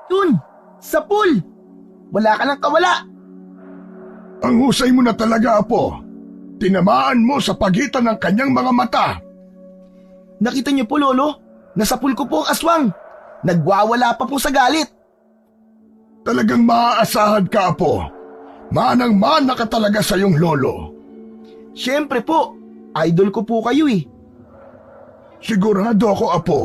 Dun! Sa pool! Wala ka lang kawala! Ang husay mo na talaga, Apo. Tinamaan mo sa pagitan ng kanyang mga mata. Nakita niyo po, Lolo? Nasa pool ko po ang aswang. Nagwawala pa po sa galit. Talagang maaasahan ka, Apo. Manang-mana ka talaga sa iyong lolo. Siyempre po, idol ko po kayo eh. Sigurado ako, Apo,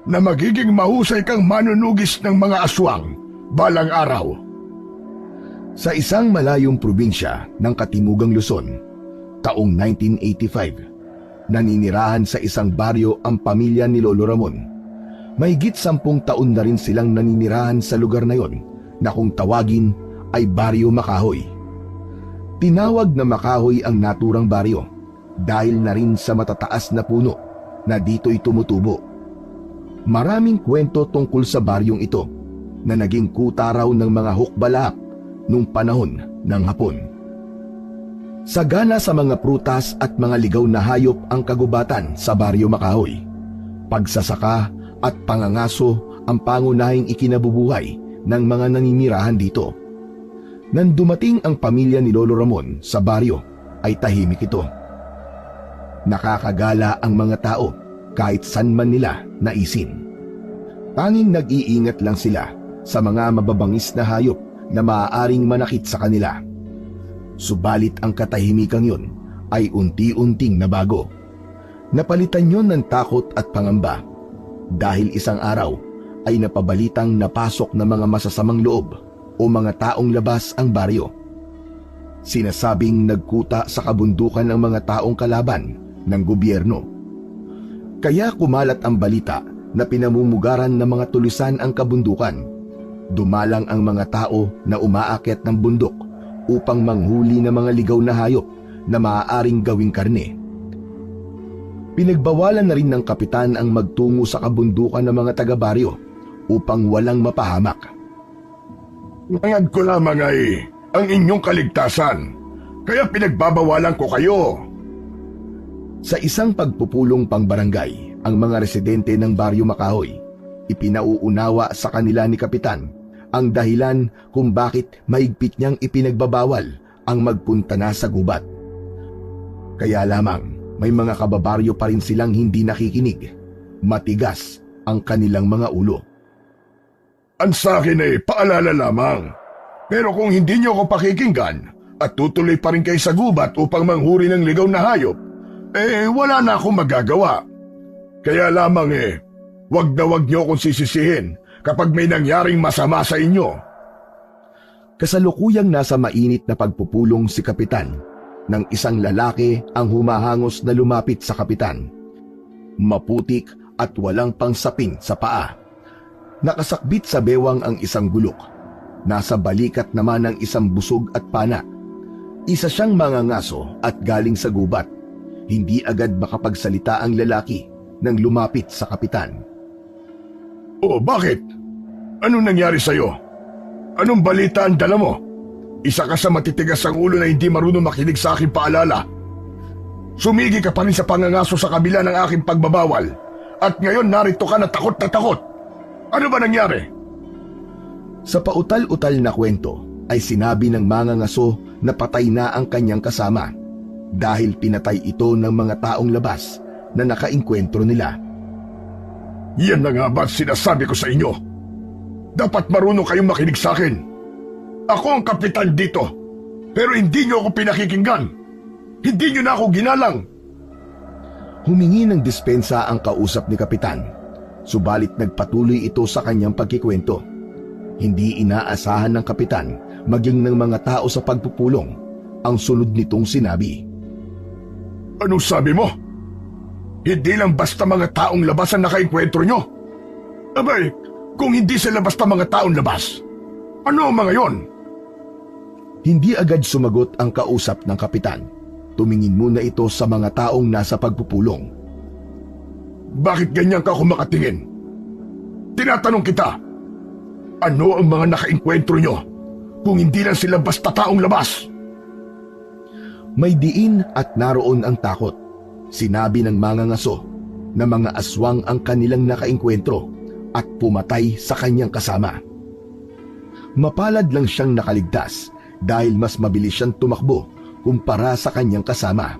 na magiging mahusay kang manunugis ng mga aswang balang araw. Sa isang malayong probinsya ng Katimugang Luzon, taong 1985, naninirahan sa isang baryo ang pamilya ni Lolo Ramon. Mahigit 10 taon na rin silang naninirahan sa lugar na yon na kung tawagin ay Baryo Makahoy. Tinawag na Makahoy ang naturang baryo dahil na rin sa matataas na puno na dito'y tumutubo. Maraming kwento tungkol sa baryong ito na naging kuta raw ng mga hukbalahap nung panahon ng Hapon. Sagana sa mga prutas at mga ligaw na hayop ang kagubatan sa Baryo Makahoy. Pagsasaka at pangangaso ang pangunahing ikinabubuhay ng mga naninirahan dito. Nang dumating ang pamilya ni Lolo Ramon sa baryo ay tahimik ito. Nakakagala ang mga tao kahit saan man nila naisin. Tanging nag-iingat lang sila sa mga mababangis na hayop na maaaring manakit sa kanila. Subalit ang katahimikang yun ay unti-unting nabago. Napalitan yun ng takot at pangamba dahil isang araw ay napabalitang napasok na mga masasamang loob o mga taong labas ang baryo. Sinasabing nagkuta sa kabundukan ng mga taong kalaban ng gobyerno. Kaya kumalat ang balita na pinamumugaran ng mga tulisan ang kabundukan. Dumalang ang mga tao na umaakyat ng bundok upang manghuli ng mga ligaw na hayop na maaaring gawing karne. Pinagbawalan na rin ng kapitan ang magtungo sa kabundukan ng mga taga-baryo upang walang mapahamak. Nangad ko lamang ay ang inyong kaligtasan, kaya pinagbabawalan ko kayo. Sa isang pagpupulong pangbarangay, ang mga residente ng Baryo Makahoy, ipinauunawa sa kanila ni Kapitan ang dahilan kung bakit mahigpit niyang ipinagbabawal ang magpunta na sa gubat. Kaya lamang may mga kababaryo pa rin silang hindi nakikinig. Matigas ang kanilang mga ulo. Ang sa akin ay paalala lamang. Pero kung hindi niyo ako pakikinggan at tutuloy pa rin kayo sa gubat upang manghuri ng ligaw na hayop, wala na akong magagawa. Kaya lamang wag na wag niyo akong sisisihin kapag may nangyaring masama sa inyo. Kasalukuyang nasa mainit na pagpupulong si Kapitan nang isang lalaki ang humahangos na lumapit sa Kapitan. Maputik at walang pangsapin sa paa. Nakasakbit sa bewang ang isang gulok. Nasa balikat naman ang isang busog at pana. Isa siyang mangangaso at galing sa gubat. Hindi agad makapagsalita ang lalaki nang lumapit sa Kapitan. Oh, bakit? Anong nangyari sa'yo? Anong balita ang dala mo? Isa ka sa matitigas ang ulo na hindi marunong makinig sa aking paalala. Sumigi ka pa rin sa pangangaso sa kabila ng aking pagbabawal. At ngayon narito ka na takot na takot. Ano ba nangyari? Sa pautal-utal na kwento ay sinabi ng mangangaso na patay na ang kanyang kasama dahil pinatay ito ng mga taong labas na nakainkwentro nila. Yan na nga ba sinasabi ko sa inyo? Dapat marunong kayong makinig sa akin. Ako ang kapitan dito, pero hindi niyo ako pinakikinggan. Hindi niyo na ako ginalang. Humingi ng dispensa ang kausap ni Kapitan, subalit nagpatuloy ito sa kanyang pagkikwento. Hindi inaasahan ng Kapitan, maging ng mga tao sa pagpupulong, ang sunod nitong sinabi. Anong sabi mo? Hindi lang basta mga taong labas ang nakainkwentro nyo. Abay, kung hindi sila basta mga taong labas, ano ang mga yon? Hindi agad sumagot ang kausap ng Kapitan. Tumingin muna ito sa mga taong nasa pagpupulong. Bakit ganyan ka kung makatingin? Tinatanong kita, ano ang mga nakainkwentro nyo kung hindi lang sila basta taong labas? May diin at naroon ang takot. Sinabi ng mangangaso na mga aswang ang kanilang nakainkwentro at pumatay sa kanyang kasama. Mapalad lang siyang nakaligtas dahil mas mabilis siyang tumakbo kumpara sa kanyang kasama.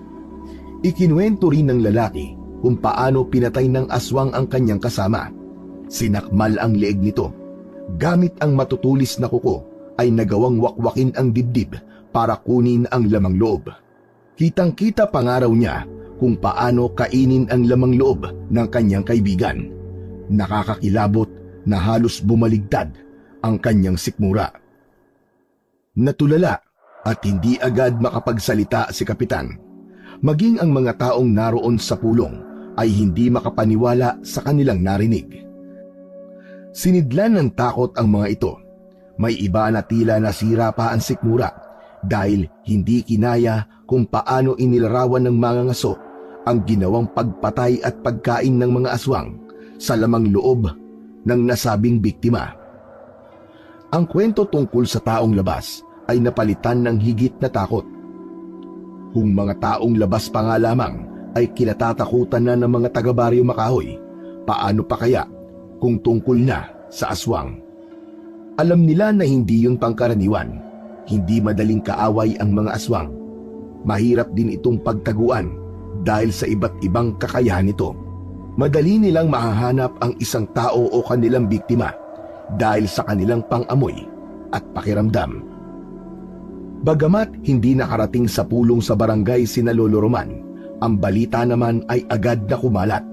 Ikinuwento rin ng lalaki kung paano pinatay ng aswang ang kanyang kasama. Sinakmal ang leeg nito. Gamit ang matutulis na kuko ay nagawang wakwakin ang dibdib para kunin ang lamang loob. Kitang-kita pa nga raw niya kung paano kainin ang lamang loob ng kanyang kaibigan. Nakakakilabot na halos bumaligtad ang kanyang sikmura. Natulala at hindi agad makapagsalita si Kapitan. Maging ang mga taong naroon sa pulong ay hindi makapaniwala sa kanilang narinig. Sinidlan ng takot ang mga ito. May iba na tila nasira pa ang sikmura dahil hindi kinaya kung paano inilarawan ng mga ngaso ang ginawang pagpatay at pagkain ng mga aswang sa lamang loob ng nasabing biktima. Ang kwento tungkol sa taong labas ay napalitan ng higit na takot. Kung mga taong labas pa nga lamang ay kinatatakutan na ng mga taga-Baryo Makahoy, paano pa kaya kung tungkol na sa aswang? Alam nila na hindi yun pangkaraniwan. Hindi madaling kaaway ang mga aswang. Mahirap din itong pagtaguan dahil sa iba't ibang kakayahan nito. Madali nilang mahahanap ang isang tao o kanilang biktima dahil sa kanilang pang-amoy at pakiramdam. Bagamat hindi nakarating sa pulong sa barangay sina Lolo Roman, ang balita naman ay agad na kumalat.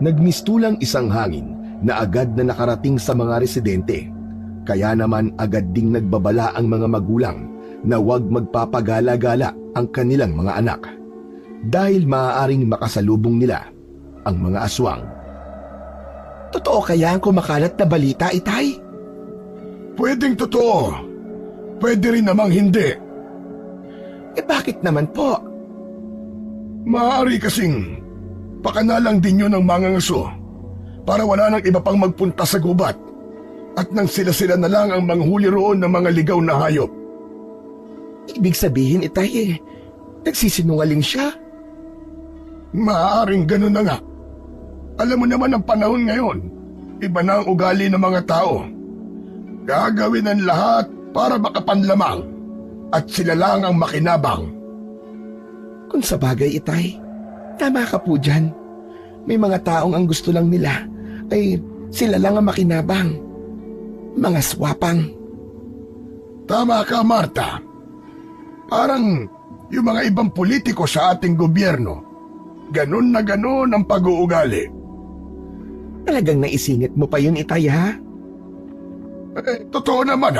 Nagmistulang isang hangin na agad na nakarating sa mga residente. Kaya naman agad ding nagbabala ang mga magulang na huwag magpapagala-gala ang kanilang mga anak dahil maaaring makasalubong nila ang mga aswang. Totoo kaya ang kumakalat na balita, Itay? Pwedeng totoo. Pwede rin namang hindi. Bakit naman po? Maaari kasing pakanalang din yun ng mga ngaso para wala nang iba pang magpunta sa gubat at nang sila-sila na lang ang manghuli roon ng mga ligaw na hayop. Ibig sabihin, Itay, nagsisinungaling siya? Maaaring ganun na nga. Alam mo naman ang panahon ngayon, iba na ang ugali ng mga tao. Gagawin ang lahat para makapanlamang at sila lang ang makinabang. Kung sa bagay, Itay, tama ka po dyan. May mga taong ang gusto lang nila ay sila lang ang makinabang. Mga swapang. Tama ka, Marta. Parang yung mga ibang politiko sa ating gobyerno, ganun na ganun ang pag-uugali. Talagang naisingit mo pa yun, Itay, ha? Totoo naman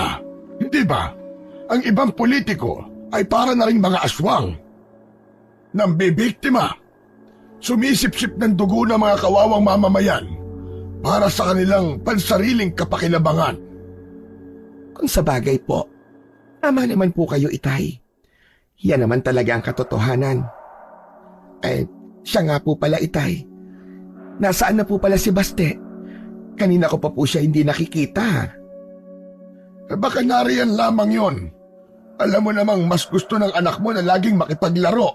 hindi ba? Ang ibang politiko ay para na rin mga aswang. Nambibiktima, sumisip-sip ng dugo ng mga kawawang mamamayan para sa kanilang pansariling kapakinabangan. Kung sa bagay po, tama naman po kayo, Itay. Yan naman talaga ang katotohanan. Siya nga po pala, Itay. Nasaan na po pala si Baste? Kanina ko pa po siya hindi nakikita. Baka nariyan lamang yon. Alam mo namang mas gusto ng anak mo na laging makipaglaro.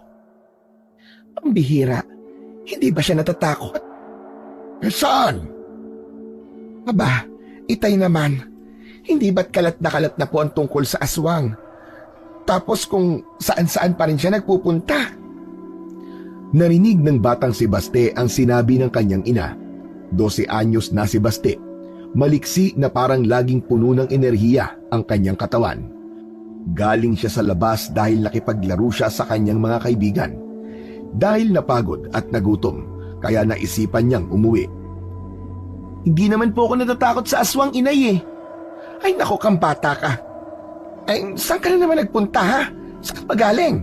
Ang bihira, hindi ba siya natatakot? Saan? Aba, Itay naman, hindi ba't kalat na po ang tungkol sa aswang? Tapos kung saan-saan pa rin siya nagpupunta. Narinig ng batang si Baste ang sinabi ng kanyang ina. 12 anyos na si Baste. Maliksi na parang laging puno ng enerhiya ang kanyang katawan. Galing siya sa labas dahil nakipaglaro siya sa kanyang mga kaibigan. Dahil napagod at nagutom, kaya naisipan niyang umuwi. Hindi naman po ako natatakot sa aswang, Inay, eh. Ay nako, kampata ka. Saan ka na naman nagpunta, ha? Saan ka pa galing?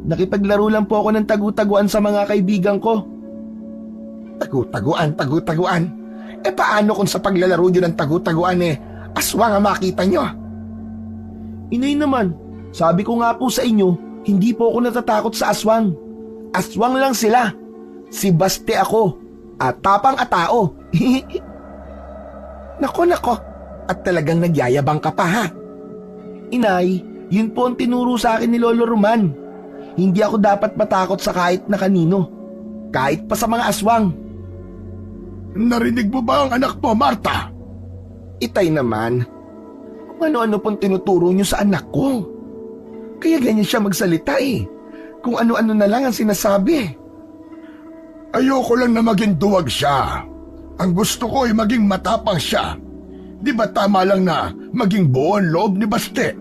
Nakipaglaro lang po ako ng tagu-taguan sa mga kaibigan ko. Tagu-taguan? Paano kung sa paglalaro nyo ng tagu-taguan aswang ang makita nyo? Inay naman, sabi ko nga po sa inyo, hindi po ako natatakot sa aswang. Aswang lang sila. Si Baste ako. At tapang at tao. Nako. At talagang nagyayabang ka pa, ha? Inay, yun po ang tinuro sa akin ni Lolo Roman. Hindi ako dapat matakot sa kahit na kanino. Kahit pa sa mga aswang. Narinig mo ba ang anak mo, Marta? Itay naman, kung ano-ano pong tinuturo niyo sa anak ko. Kaya ganyan siya magsalita eh. Kung ano-ano na lang ang sinasabi. Ayoko lang na maging duwag siya. Ang gusto ko ay maging matapang siya. Di ba tama lang na maging buo ang loob ni Baste?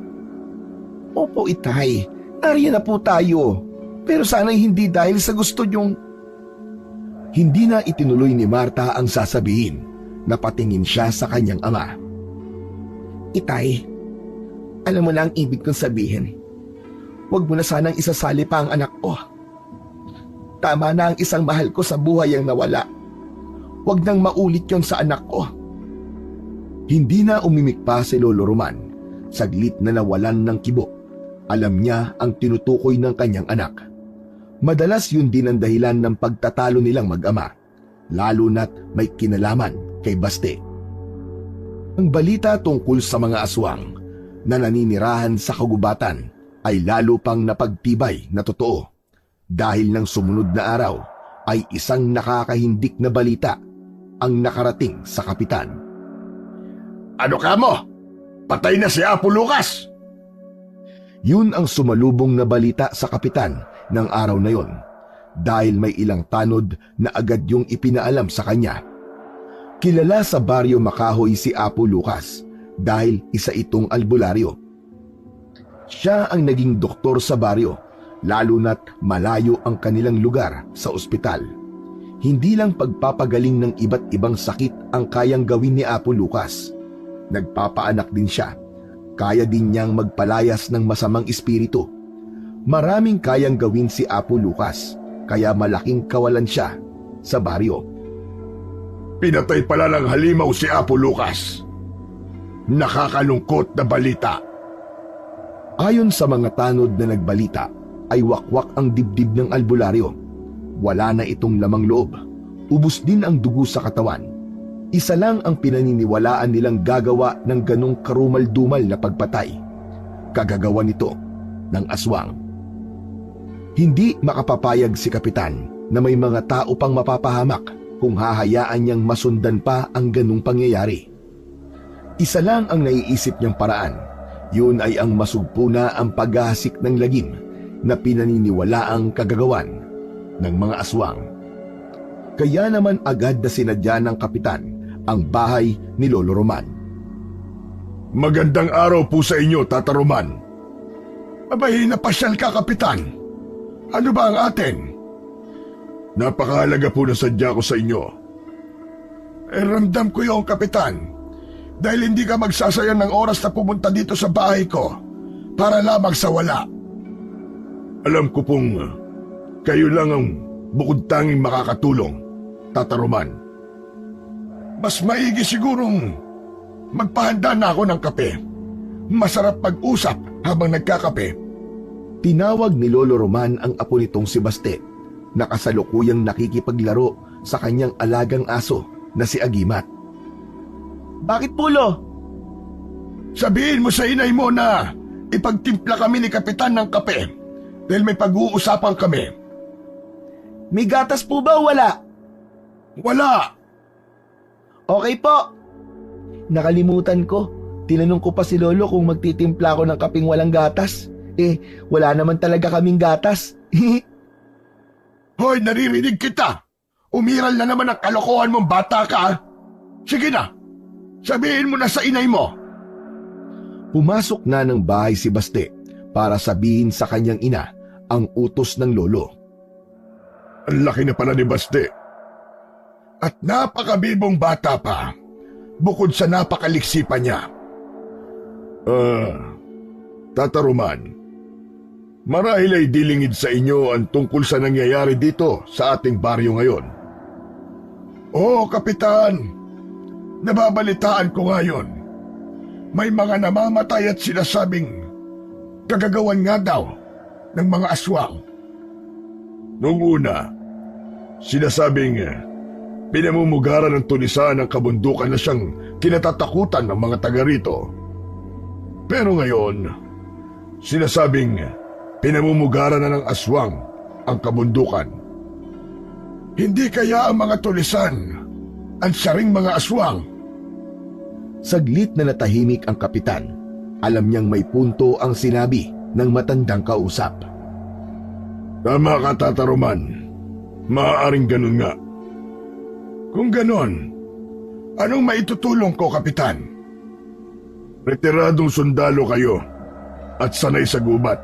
Opo, Itay. Nariyan na po tayo. Pero sana'y hindi dahil sa gusto niyong... Hindi na itinuloy ni Marta ang sasabihin. Napatingin siya sa kanyang ama. Itay, alam mo na ang ibig kong sabihin. Huwag mo na sanang isasali pa ang anak ko. Tama na ang isang mahal ko sa buhay ang nawala. Huwag nang maulit yon sa anak ko. Hindi na umimik pa si Lolo Roman. Saglit na nawalan ng kibo. Alam niya ang tinutukoy ng kanyang anak. Madalas yun din ang dahilan ng pagtatalo nilang mag-ama, lalo na't may kinalaman kay Baste. Ang balita tungkol sa mga aswang na naninirahan sa kagubatan ay lalo pang napagtibay na totoo dahil ng sumunod na araw ay isang nakakahindik na balita ang nakarating sa kapitan. Ano ka mo? Patay na si Apo Lucas! Yun ang sumalubong na balita sa kapitan ng araw na yon dahil may ilang tanod na agad yung ipinaalam sa kanya. Kilala sa baryo Makahoy si Apo Lucas dahil isa itong albularyo. Siya ang naging doktor sa baryo, lalo na't malayo ang kanilang lugar sa ospital. Hindi lang pagpapagaling ng iba't ibang sakit ang kayang gawin ni Apo Lucas. Nagpapaanak din siya. Kaya din niyang magpalayas ng masamang espiritu. Maraming kayang gawin si Apo Lucas, kaya malaking kawalan siya sa baryo. Pinatay pala ng halimaw si Apo Lucas. Nakakalungkot na balita. Ayon sa mga tanod na nagbalita, ay wakwak ang dibdib ng albularyo. Wala na itong lamang loob. Ubus din ang dugo sa katawan. Isa lang ang pinaniniwalaan nilang gagawa ng ganong karumal-dumal na pagpatay. Kagagawa nito ng aswang. Hindi makapapayag si kapitan na may mga tao pang mapapahamak kung hahayaan niyang masundan pa ang ganong pangyayari. Isa lang ang naiisip niyang paraan. Yun ay ang masugpo na ang paghahasik ng lagim na pinaniniwalaang kagagawan ng mga aswang. Kaya naman agad na sinadya ng kapitan ang bahay ni Lolo Roman. Magandang araw po sa inyo, Tata Roman. Abay, napasyal ka, Kapitan. Ano ba ang atin? Napakahalaga po na sadya ko sa inyo. Ramdam ko yung Kapitan. Dahil hindi ka magsasayang ng oras na pumunta dito sa bahay ko para lamang sa wala. Alam ko pong kayo lang ang bukod tanging makakatulong, Tata Roman. Mas maigi sigurong magpahanda na ako ng kape. Masarap mag-usap habang nagkakape. Tinawag ni Lolo Roman ang apo nitong si Baste, na kasalukuyang nakikipaglaro sa kanyang alagang aso na si Agimat. Bakit Pulo? Sabihin mo sa inay mo na ipagtimpla kami ni Kapitan ng kape dahil may pag-uusapan kami. May gatas po ba o wala? Wala! Okay po. Nakalimutan ko. Tinanong ko pa si Lolo kung magtitimpla ako ng kaping walang gatas. Wala naman talaga kaming gatas. Hoy, naririnig kita! Umiral na naman ang kalokohan mong bata ka. Sige na, sabihin mo na sa inay mo. Pumasok na ng bahay si Baste para sabihin sa kanyang ina ang utos ng lolo. Ang laki na pala ni Baste. At napakabibong bata pa, bukod sa napakaliksipan niya. Tata Roman, marahil ay dilingid sa inyo ang tungkol sa nangyayari dito sa ating baryo ngayon. Oo, Kapitan. Nababalitaan ko ngayon. May mga namamatay at sinasabing kagagawan nga daw ng mga aswang. Noong una, sinasabing pinamumugaran ng tulisan ng kabundukan na siyang kinatatakutan ng mga taga rito. Pero ngayon, sinasabing pinamumugaran na ng aswang ang kabundukan. Hindi kaya ang mga tulisan ang saring mga aswang? Saglit na natahimik ang kapitan. Alam niyang may punto ang sinabi ng matandang kausap. Tama ka, Tata Roman. Maaaring ganun nga. Kung ganon, anong maitutulong ko, Kapitan? Retiradong sundalo kayo at sanay sa gubat.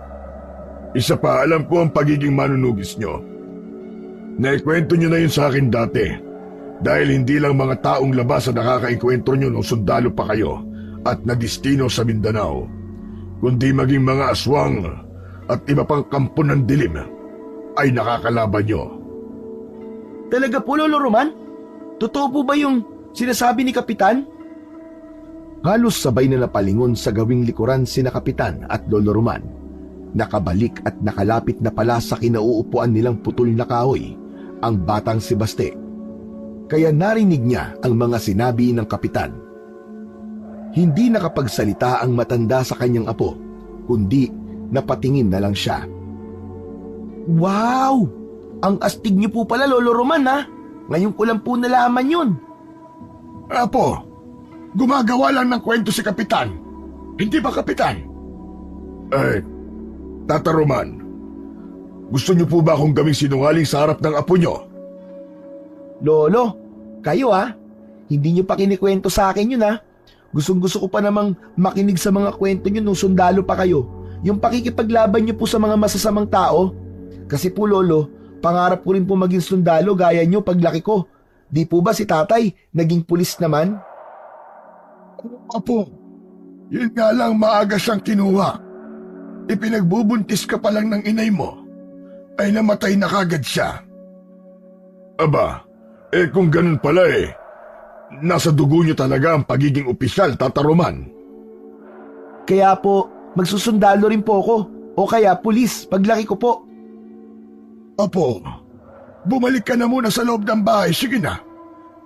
Isa pa, alam ko ang pagiging manunugis nyo. Naikwento nyo na yun sa akin dati dahil hindi lang mga taong labas ang nakakainkwentro nyo nung sundalo pa kayo at nadistino sa Mindanao, kundi maging mga aswang at iba pang kampo ng dilim ay nakakalaban nyo. Talaga po, Lolo Roman? Totoo po ba yung sinasabi ni Kapitan? Halos sabay na napalingon sa gawing likuran sina Kapitan at Lolo Roman. Nakabalik at nakalapit na pala sa kinauupuan nilang putol na kahoy ang batang si Baste. Kaya narinig niya ang mga sinabi ng Kapitan. Hindi nakapagsalita ang matanda sa kanyang apo, kundi napatingin na lang siya. Wow! Ang astig niyo po pala, Lolo Roman, ha? Ngayon ko lang po nalaman yun. Apo, gumagawa lang ng kwento si Kapitan. Hindi ba, Kapitan? Tata Roman, gusto niyo po ba akong gawing sinungaling sa harap ng apo niyo? Lolo, kayo ha? Hindi niyo pa kinikwento sa akin yun, ha? Gustong-gusto ko pa namang makinig sa mga kwento niyo nung sundalo pa kayo. Yung pakikipaglaban niyo po sa mga masasamang tao. Kasi po, Lolo, pangarap ko rin po maging sundalo gaya niyo paglaki ko. Di po ba si tatay naging pulis naman? Apo, yun nga lang maaga siyang kinuha. Ipinagbubuntis ka pa lang ng inay mo, ay namatay na kagad siya. Aba, kung ganun pala nasa dugo niyo talaga ang pagiging opisyal, Tata Roman. Kaya po, magsusundalo rin po ako. O kaya pulis, paglaki ko po. Apo, bumalik ka na muna sa loob ng bahay. Sige na,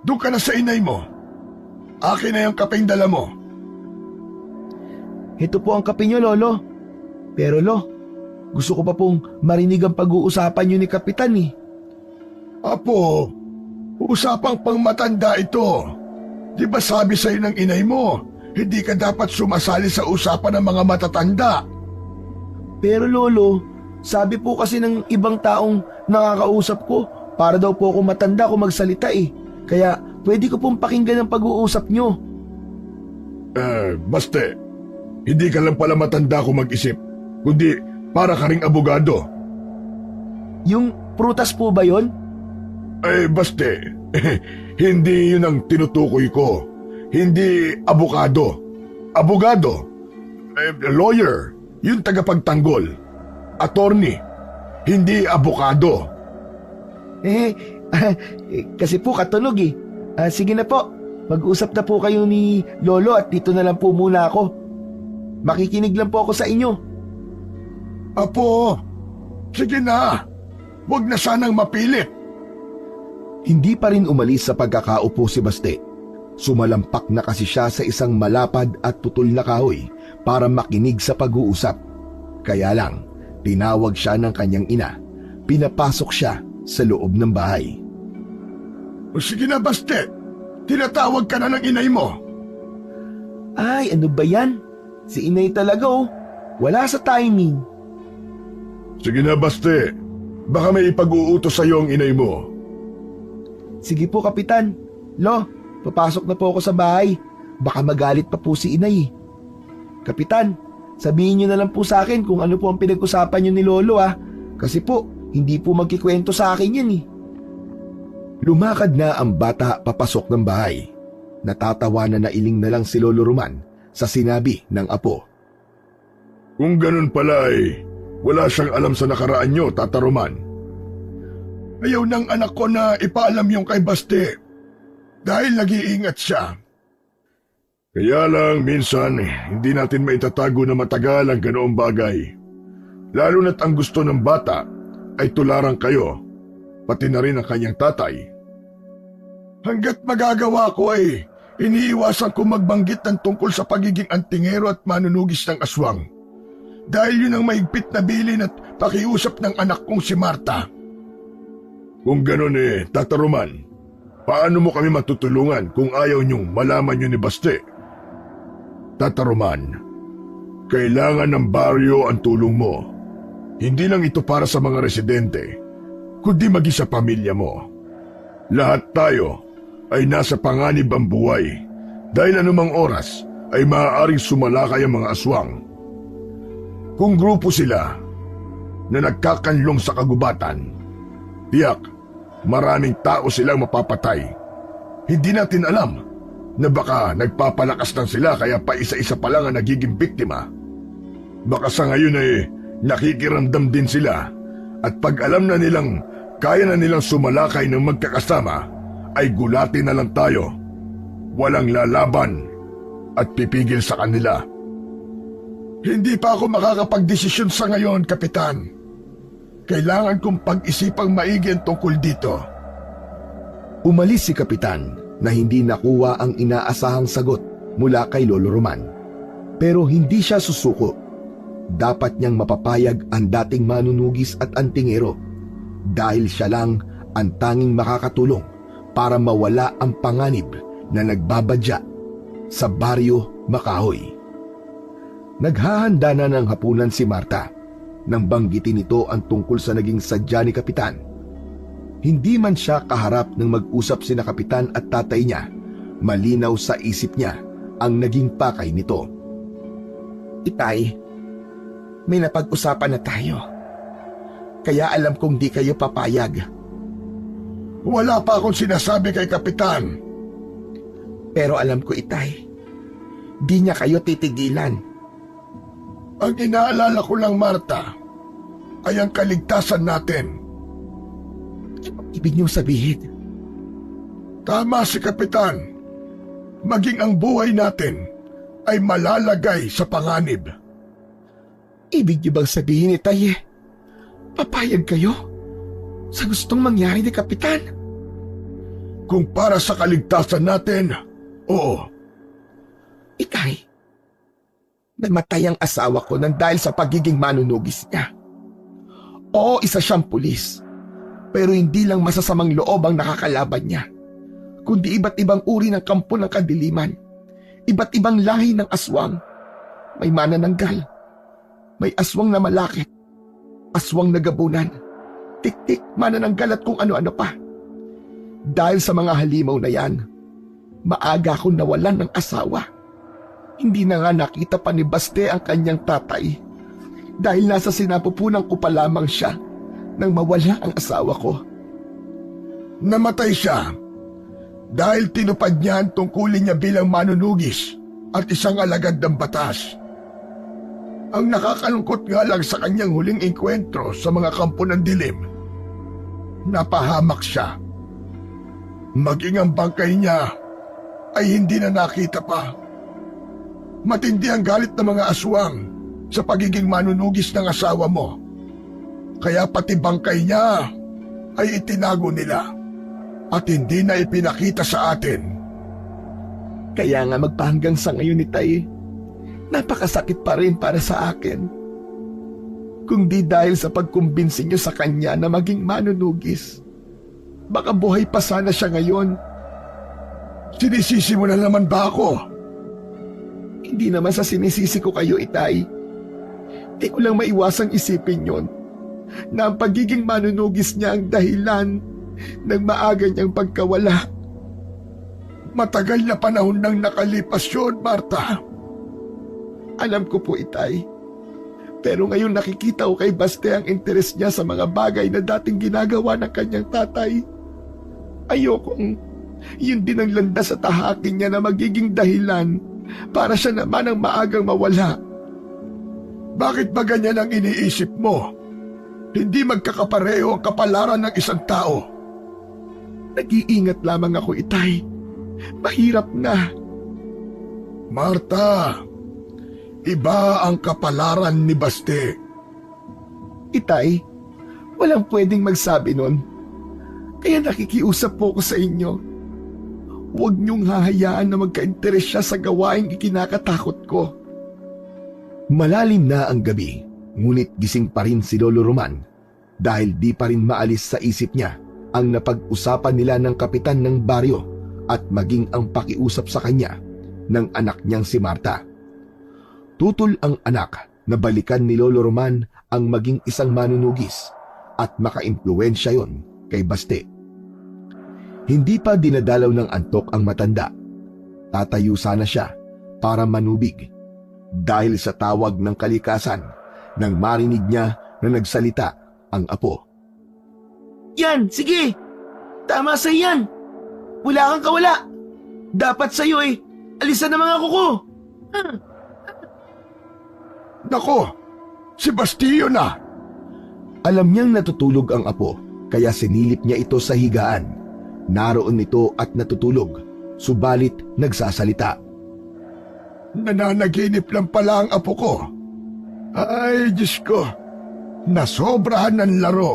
doon ka na sa inay mo. Akin na yung kapeng dala mo. Ito po ang kape niyo, Lolo. Pero Lo, gusto ko pa pong marinig ang pag-uusapan niyo ni Kapitan eh. Apo, usapang pangmatanda ito. Di ba sabi sa'yo ng inay mo, hindi ka dapat sumasali sa usapan ng mga matatanda? Pero Lolo, sabi po kasi ng ibang taong nakakausap ko, para daw po ako matanda kung magsalita eh. Kaya pwede ko pong pakinggan ang pag-uusap niyo. Baste, hindi ka lang pala matanda kung mag-isip, kundi para ka ring abogado. Yung prutas po ba yon? Baste, hindi yun ang tinutukoy ko. Hindi abogado. Abogado, lawyer, yung tagapagtanggol. Attorney, hindi abogado. Kasi po katunog eh. Sige na po, mag-usap na po kayo ni Lolo at dito na lang po muna ako. Makikinig lang po ako sa inyo. Apo, sige na. Huwag na sanang mapilit. Hindi pa rin umalis sa pagkakaupo si Baste. Sumalampak na kasi siya sa isang malapad at putol na kahoy para makinig sa pag-uusap. Kaya lang, tinawag siya ng kanyang ina. Pinapasok siya sa loob ng bahay. Sige na, Baste. Tinatawag ka na ng inay mo. Ay, ano ba yan? Si inay talaga oh. Wala sa timing. Sige na, Baste. Baka may ipag-uutos sa'yo ang inay mo. Sige po, Kapitan. Lo, papasok na po ako sa bahay. Baka magalit pa po si inay. Kapitan, sabihin niyo na lang po sa akin kung ano po ang pinag-usapan niyo ni Lolo ah. Kasi po, hindi po magkikwento sa akin yan eh. Lumakad na ang bata papasok ng bahay. Natatawa na nailing na lang si Lolo Roman sa sinabi ng apo. Kung ganun pala wala siyang alam sa nakaraan niyo, Tata Roman. Ayaw ng anak ko na ipaalam yung kay Baste dahil nag-iingat siya. Kaya lang minsan hindi natin maitatago na matagal ang ganoong bagay. Lalo na't ang gusto ng bata ay tularan kayo, pati na rin ang kanyang tatay. Hanggat magagawa ko iniiwasan ko magbanggit ng tungkol sa pagiging antingero at manunugis ng aswang. Dahil yun ang maigpit na bilin at pakiusap ng anak kong si Marta. Kung gano'n Tata Roman, paano mo kami matutulungan kung ayaw niyong malaman yun ni Baste Tata Roman, kailangan ng baryo ang tulong mo. Hindi lang ito para sa mga residente, kundi maging sa pamilya mo. Lahat tayo ay nasa panganib ang buhay dahil anumang oras ay maaaring sumalakay ang mga aswang. Kung grupo sila na nagkakanlong sa kagubatan, tiyak maraming tao silang mapapatay. Hindi natin alam na baka nagpapalakas lang sila kaya pa isa-isa pa lang ang nagiging biktima. Baka sa ngayon ay nakikiramdam din sila at pag alam na nilang kaya na nilang sumalakay ng magkakasama, ay gulatin na lang tayo. Walang lalaban at pipigil sa kanila. Hindi pa ako makakapagdesisyon sa ngayon, Kapitan. Kailangan kong pag-isipang maigi ang tungkol dito. Umalis si Kapitan na hindi nakuha ang inaasahang sagot mula kay Lolo Roman. Pero hindi siya susuko. Dapat niyang mapapayag ang dating manunugis at antingero dahil siya lang ang tanging makakatulong para mawala ang panganib na nagbabadya sa baryo Makahoy. Naghahanda na ng hapunan si Marta nang banggitin nito ang tungkol sa naging sadya ni Kapitan. Hindi man siya kaharap ng mag-usap sina Kapitan at tatay niya, malinaw sa isip niya ang naging pakay nito. Itay, may napag-usapan na tayo. Kaya alam kong di kayo papayag. Wala pa akong sinasabi kay Kapitan. Pero alam ko, Itay, di niya kayo titigilan. Ang inaalala ko lang, Marta, ay ang kaligtasan natin. Ibig niyong sabihin, Tama si Kapitan. Maging ang buhay natin ay malalagay sa panganib. ibig niyo bang sabihin, Itay, papayag kayo sa gustong mangyari ni Kapitan? Kung para sa kaligtasan natin, oo. Itay, namatay ang asawa ko nang dahil sa pagiging manunugis niya. Oo, isa siyang pulis. Pero hindi lang masasamang loob ang nakakalaban niya, kundi iba't ibang uri ng kampo ng kadiliman. Iba't ibang lahi ng aswang. May manananggal, may aswang na malakit, aswang na gabunan, tik-tik, manananggal at kung ano-ano pa. Dahil sa mga halimaw na yan, maaga akong nawalan ng asawa. Hindi na nga nakita pa ni Baste ang kanyang tatay dahil nasa sinapupunan ko pa lamang siya nang mawala ang asawa ko. Namatay siya dahil tinupad niya ang tungkulin niya bilang manunugis at isang alagad ng batas. Ang nakakalungkot nga lang sa kanyang huling enkwentro sa mga kampo ng dilim, napahamak siya. Maging ang bangkay niya ay hindi na nakita pa. Matindi ang galit ng mga aswang sa pagiging manunugis ng asawa mo. Kaya pati bangkay niya ay itinago nila at hindi na ipinakita sa atin. Kaya nga magpahanggang sa ngayon, Itay, napakasakit pa rin para sa akin. Kung di dahil sa pagkumbinsi niyo sa kanya na maging manunugis, baka buhay pa sana siya ngayon. Sinisisi mo na naman ba ako? Hindi naman sa sinisisi ko kayo, Itay. Di ko lang maiwasang isipin yon na ang pagiging manunugis niya ang dahilan ng maaga niyang pagkawala. Matagal na panahon nang nakalipas yun, Marta. Alam ko po, Itay. Pero ngayon nakikita ko kay Baste ang interes niya sa mga bagay na dating ginagawa ng kanyang tatay. Ayokong yun din ang landas sa tahakin niya na magiging dahilan para siya naman ang maagang mawala. Bakit ba ganyan ang iniisip mo? Hindi magkakapareho ang kapalaran ng isang tao. Nag-iingat lamang ako, Itay. Mahirap na. Marta, iba ang kapalaran ni Baste. Itay, walang pwedeng magsabi nun. Kaya nakikiusap po ko sa inyo. Huwag niyong hahayaan na magka-interes siya sa gawaing ikinakatakot ko. Malalim na ang gabi, ngunit gising pa rin si Lolo Roman dahil di pa rin maalis sa isip niya ang napag-usapan nila ng kapitan ng baryo at maging ang pakiusap sa kanya ng anak niyang si Marta. Tutol ang anak na balikan ni Lolo Roman ang maging isang manunugis at makaimpluwensya yon kay Baste. Hindi pa dinadalaw ng antok ang matanda. Tatayo sana siya para manubig dahil sa tawag ng kalikasan nang marinig niya na nagsalita ang apo. Yan, sige. Tama sa yan. Wala kang kawala. Dapat sa'yo alisan ang mga kuko. Nako, si Bastillo na. Alam niyang natutulog ang apo, kaya sinilip niya ito sa higaan. Naroon ito at natutulog, subalit nagsasalita. Nananaginip lang pala ang apo ko. Ay, Diyos ko, nasobrahan ng laro.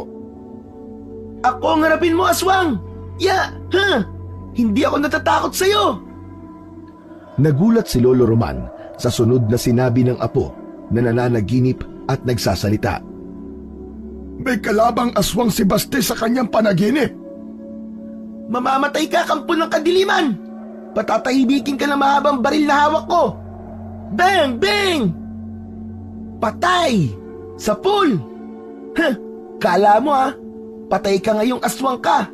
Ako ang harapin mo, aswang. Hindi ako natatakot sa'yo. Nagulat si Lolo Roman sa sunod na sinabi ng apo na nananaginip at nagsasalita. May kalabang aswang si Baste sa kanyang panaginip. Mamamatay ka, kampo ng kadiliman. Patatahibikin ka ng mahabang baril na hawak ko. Bang! Bang! Patay! Sa pool! Kala mo patay ka ngayong aswang ka.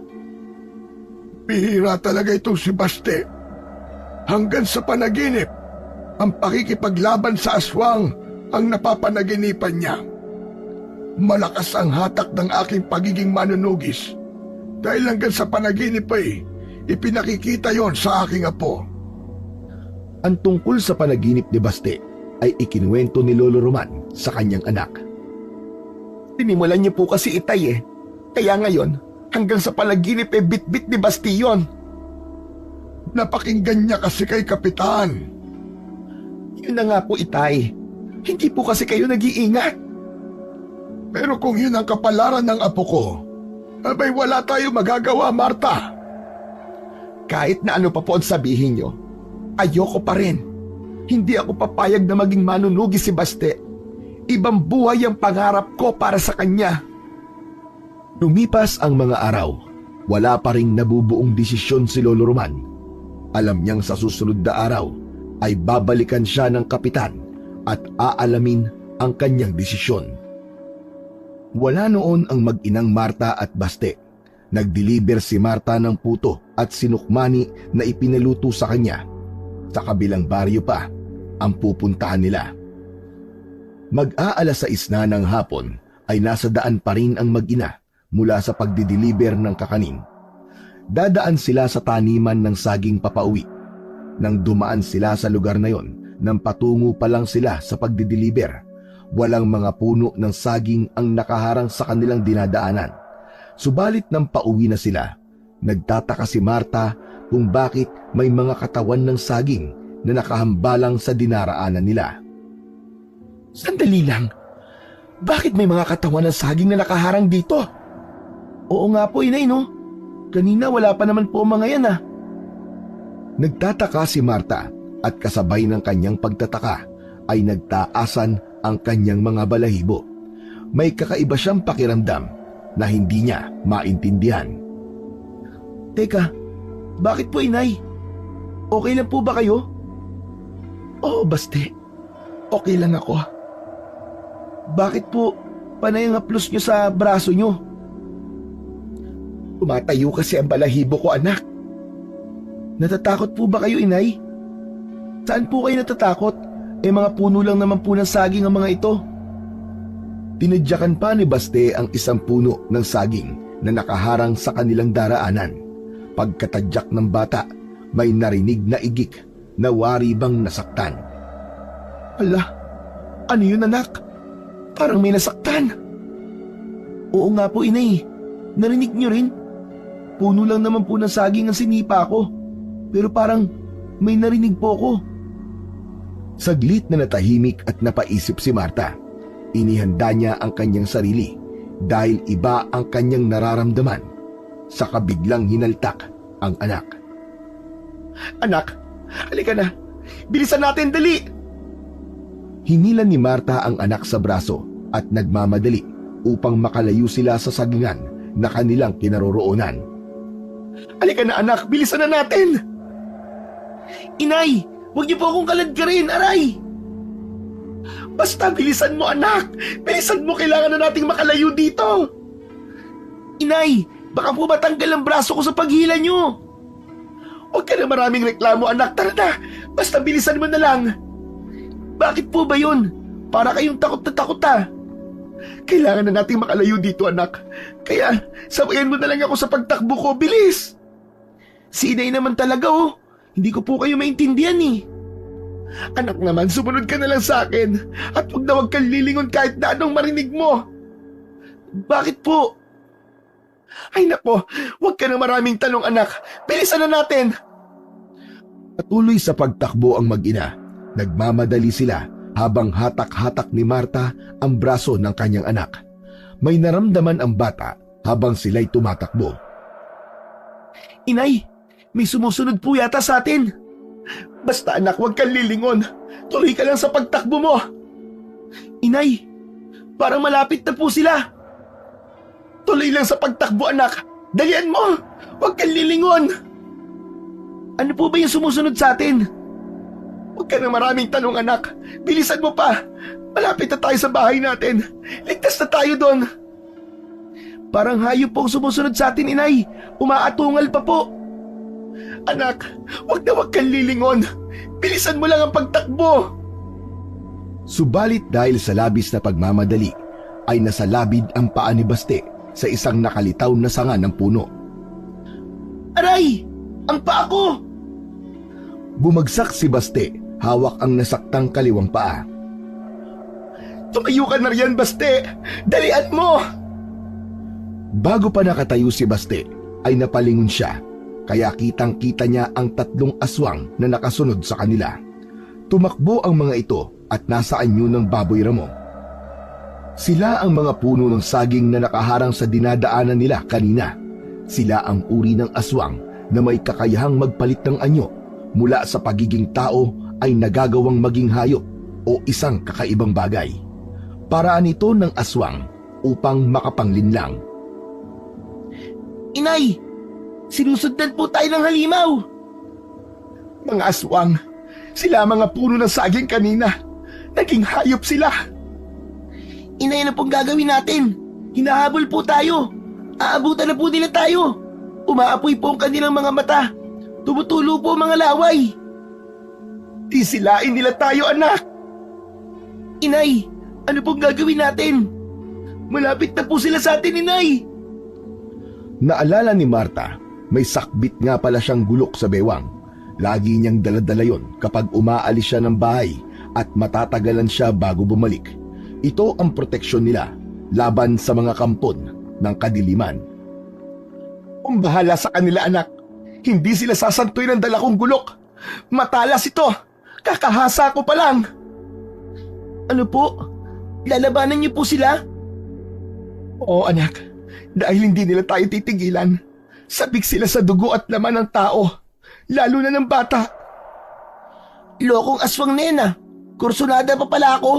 Bihira talaga itong si Baste. Hanggang sa panaginip, ang pakikipaglaban sa aswang ang napapanaginipan niya. Malakas ang hatak ng aking pagiging manunugis. Dahil hanggang sa panaginip ipinakikita yon sa aking apo. Ang tungkol sa panaginip ni Baste ay ikinuwento ni Lolo Roman sa kanyang anak. Tinimulan niyo po kasi itay Kaya ngayon, hanggang sa panaginip bit-bit ni Bastion. Napakinggan niya kasi kay Kapitan. Yun na nga po itay. Hindi po kasi kayo nag-iingat. Pero kung yun ang kapalaran ng apo ko, abay wala tayo magagawa, Marta. Kahit na ano pa po ang sabihin niyo, ayoko pa rin. Hindi ako papayag na maging manunugi si Baste. Ibang buhay ang pangarap ko para sa kanya. Lumipas ang mga araw, wala pa ring nabubuong desisyon si Lolo Roman. Alam niyang sa susunod na araw ay babalikan siya ng kapitan at aalamin ang kanyang desisyon. Wala noon ang mag-inang Marta at Baste. Nag-deliver si Marta ng puto at sinukmani na ipinaluto sa kanya. Sa kabilang baryo pa ang pupuntahan nila. Mag-aalas 6 na ng hapon ay nasa daan pa rin ang mag-ina mula sa pagdideliver ng kakanin. Dadaan sila sa taniman ng saging papauwi. Nang dumaan sila sa lugar na yon, nang patungo pa lang sila sa pagdideliver, walang mga puno ng saging ang nakaharang sa kanilang dinadaanan. Subalit nang pauwi na sila, nagtataka si Marta kung bakit may mga katawan ng saging na nakahambalang sa dinaraanan nila. Sandali lang. Bakit may mga katawan ng saging na nakaharang dito? Oo nga po, inay, no? Kanina wala pa naman po mga yan, Nagtataka si Marta at kasabay ng kanyang pagtataka ay nagtaasan ang kanyang mga balahibo. May kakaiba siyang pakiramdam na hindi niya maintindihan. Teka, bakit po, inay? Okay lang po ba kayo? Oo, Baste. Okay lang ako. Bakit po panay ang haplos nyo sa braso nyo? Tumatayo kasi ang balahibo ko, anak. Natatakot po ba kayo, inay? Saan po kayo natatakot? Mga puno lang naman po ng saging ang mga ito. Tinadyakan pa ni Baste ang isang puno ng saging na nakaharang sa kanilang daraanan. Pagkatadyak ng bata, may narinig na igik na wari bang nasaktan. Ala, ano yun, anak? Parang may nasaktan. Oo nga po, inay. Narinig nyo rin? Puno lang naman po ng saging ang sinipa ko. Pero parang may narinig po ko. Saglit na natahimik at napaisip si Marta. Inihanda niya ang kanyang sarili dahil iba ang kanyang nararamdaman. Saka biglang hinaltak ang anak. Anak, halika na. Bilisan natin, dali! Hinilan ni Marta ang anak sa braso at nagmamadali upang makalayo sila sa sagingan na kanilang kinaroroonan. Halika na, anak, bilisan na natin! Inay, huwag niyo po akong kaladkarin, aray! Basta bilisan mo, anak! Bilisan mo, kailangan na nating makalayo dito! Inay, baka po matanggal ang braso ko sa paghila nyo! Huwag ka na maraming reklamo, anak. Tara na! Basta bilisan mo na lang! Bakit po ba yun? Para kayong takot na takot Kailangan na nating makalayo dito, anak. Kaya, sabayan mo na lang ako sa pagtakbo ko. Bilis! Si Inay naman talaga, oh. Hindi ko po kayo maintindihan, eh. Anak naman, sumunod ka na lang sa akin. At huwag kang lilingon kahit na anong marinig mo. Bakit po? Ay nako, huwag ka na maraming tanong, anak. Bilisan na natin. Patuloy sa pagtakbo ang mag-ina. Nagmamadali sila habang hatak-hatak ni Marta ang braso ng kanyang anak. May naramdaman ang bata habang sila'y tumatakbo. Inay, may sumusunod po yata sa atin. Basta anak, huwag kang lilingon. Tuloy ka lang sa pagtakbo mo. Inay, parang malapit na po sila. Tuloy lang sa pagtakbo, anak. Dalian mo. Huwag kang lilingon. Ano po ba yung sumusunod sa atin? Huwag ka na maraming tanong, anak. Bilisan mo pa. Malapit na tayo sa bahay natin. Ligtas na tayo doon. Parang hayop pong sumusunod sa atin, Inay. Umaatungal pa po. Anak, huwag kang lilingon. Bilisan mo lang ang pagtakbo. Subalit dahil sa labis na pagmamadali, ay nasalabid ang paa ni Baste sa isang nakalitaw na sanga ng puno. Aray! Ang paa ko! Bumagsak si Baste, hawak ang nasaktang kaliwang paa. Tumayo ka na riyan, Baste! Dalian mo! Bago pa nakatayo si Baste, ay napalingon siya, kaya kitang-kita niya ang 3 aswang na nakasunod sa kanila. Tumakbo ang mga ito at nasa anyo ng baboy ramo. Sila ang mga puno ng saging na nakaharang sa dinadaanan nila kanina. Sila ang uri ng aswang na may kakayahang magpalit ng anyo mula sa pagiging tao ay nagagawang maging hayop o isang kakaibang bagay. Paraan ito ng aswang upang makapanglinlang. Inay! Sinusundan po tayo ng halimaw! Mga aswang, sila mga puno ng saging kanina. Naging hayop sila. Inay, na pong gagawin natin? Hinahabol po tayo. Aabutan na po nila tayo. Umaapoy po ang kanilang mga mata. Tumutulo po ang mga laway. Tisilain nila tayo, anak. Inay, ano pong gagawin natin? Malapit na po sila sa atin, Inay. Naalala ni Marta, may sakbit nga pala siyang gulok sa bewang. Lagi niyang daladala yon kapag umaalis siya ng bahay at matatagalan siya bago bumalik. Ito ang proteksyon nila laban sa mga kampon ng kadiliman. Kung bahala sa kanila, anak. Hindi sila sasantoy ng dala kong gulok. Matalas ito. Kakahasa ko pa lang. Ano po? Lalabanan niyo po sila? Oo, anak. Dahil hindi nila tayo titigilan. Sabik sila sa dugo at laman ng tao. Lalo na ng bata. Lokong aswang nena. Kursunada pa pala ako.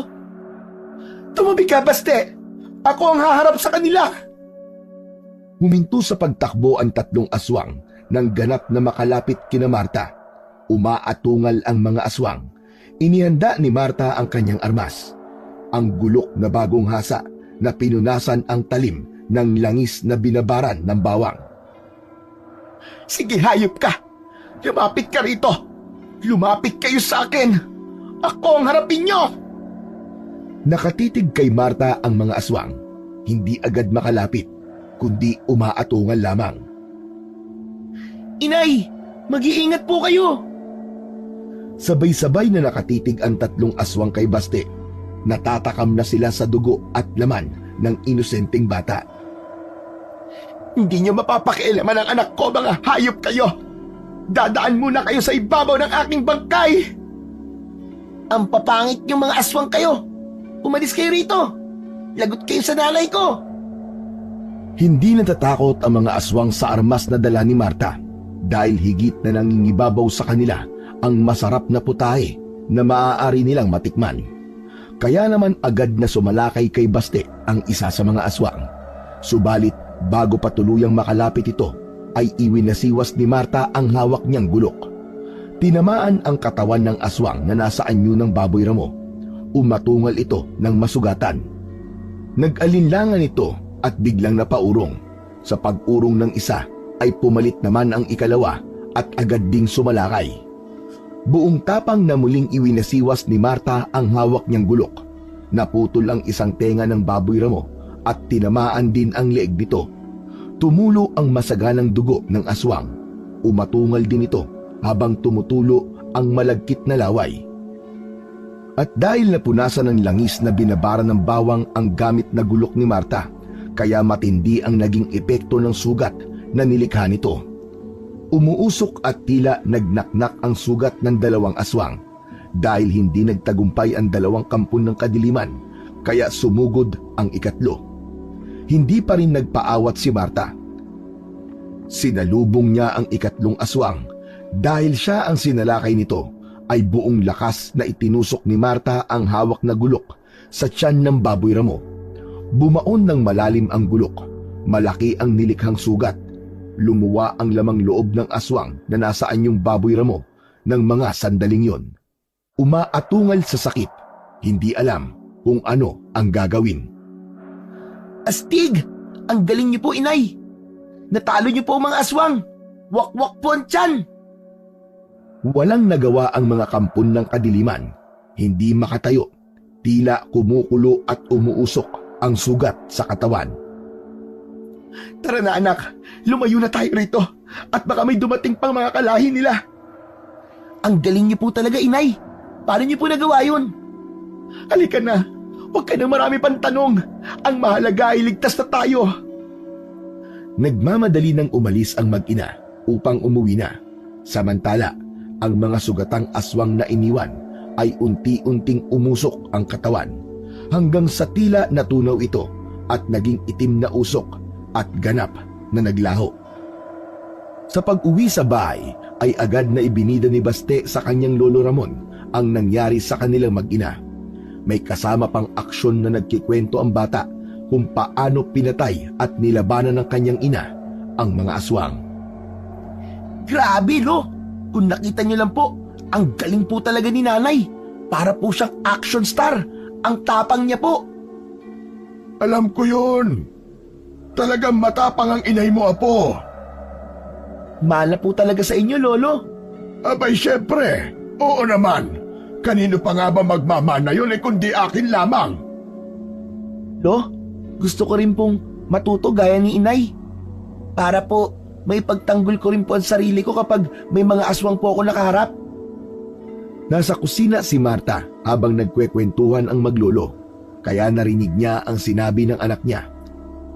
Tumabi ka, Baste. Ako ang haharap sa kanila. Huminto sa pagtakbo ang 3 aswang nang ganap na makalapit kina Marta. Umaatungal ang mga aswang. Inihanda ni Marta ang kanyang armas. Ang gulok na bagong hasa na pinunasan ang talim ng langis na binabaran ng bawang. Sige, hayop ka. Lumapit ka rito. Lumapit kayo sa akin. Ako ang harapin nyo. Nakatitig kay Marta ang mga aswang. Hindi agad makalapit, kundi umaatungal lamang. Inay, mag-iingat po kayo. Sabay-sabay na nakatitig ang 3 aswang kay Baste. Natatakam na sila sa dugo at laman ng inosenteng bata. Hindi nyo mapapakialaman ang anak ko, mga hayop kayo. Dadaan muna kayo sa ibabaw ng aking bangkay. Ang papangit yung mga aswang kayo. Umalis kayo rito. Lagot kayo sa nanay ko. Hindi natatakot ang mga aswang sa armas na dala ni Marta dahil higit na nangingibabaw sa kanila ang masarap na putahe na maaari nilang matikman. Kaya naman agad na sumalakay kay Baste ang isa sa mga aswang. Subalit bago pa tuluyang makalapit ito, ay iwinasiwas ni Marta ang hawak niyang gulok. Tinamaan ang katawan ng aswang na nasa anyo ng baboy ramo. umatungal ito ng masugatan. Nag-alinlangan ito at biglang napaurong. Sa pag-urong ng isa ay pumalit naman ang ikalawa at agad ding sumalakay. Buong tapang na muling iwinasiwas ni Marta ang hawak niyang gulok. Naputol ang isang tenga ng baboy ramo at tinamaan din ang leeg nito. Tumulo ang masaganang dugo ng aswang. Umatungal din ito habang tumutulo ang malagkit na laway. At dahil napunasan ng langis na binabara ng bawang ang gamit na gulok ni Marta, kaya matindi ang naging epekto ng sugat na nilikha nito. Umuusok at tila nagnaknak ang sugat ng dalawang aswang. Dahil hindi nagtagumpay ang dalawang kampon ng kadiliman, kaya sumugod ang ikatlo. Hindi pa rin nagpaawat si Marta. Sinalubong niya ang ikatlong aswang. Dahil siya ang sinalakay nito, ay buong lakas na itinusok ni Marta ang hawak na gulok sa tiyan ng baboy ramo. Bumaon ng malalim ang gulok. Malaki ang nilikhang sugat. Lumuwa ang lamang loob ng aswang na nasa anyong baboy ramo ng mga sandaling yon. Umaatungal sa sakit. Hindi alam kung ano ang gagawin. Astig! Ang galing niyo po, inay! Natalo niyo po ang mga aswang! Wakwak po ang tiyan! Walang nagawa ang mga kampon ng kadiliman. Hindi makatayo. Tila kumukulo at umuusok ang sugat sa katawan. Tara na, anak, lumayo na tayo rito at baka may dumating pang mga kalahi nila. Ang galing niyo po talaga, inay. Paano niyo po nagawa yun? Halika na, huwag ka na marami pang tanong. Ang mahalaga ay ligtas na tayo. Nagmamadali nang umalis ang mag-ina upang umuwi na. Samantala, ang mga sugatang aswang na iniwan ay unti-unting umusok ang katawan hanggang sa tila natunaw ito at naging itim na usok at ganap na naglaho. Sa pag-uwi sa bahay ay agad na ibinida ni Baste sa kanyang lolo Ramon ang nangyari sa kanilang mag-ina. May kasama pang aksyon na nagkikwento ang bata kung paano pinatay at nilabanan ng kanyang ina ang mga aswang. Grabe, lo! Kung nakita niyo lang po, ang galing po talaga ni nanay. Para po siyang action star. Ang tapang niya po. Alam ko yun. Talagang matapang ang inay mo, apo. Mahal na po talaga sa inyo, lolo. Abay, syempre. Oo naman. Kanino pa nga ba magmamana yun kundi akin lamang? Lo, gusto ko rin pong matuto gaya ni inay. Para po, may pagtanggol ko rin po ang sarili ko kapag may mga aswang po ako nakaharap. Nasa kusina si Marta habang nagkwekwentuhan ang maglolo, kaya narinig niya ang sinabi ng anak niya.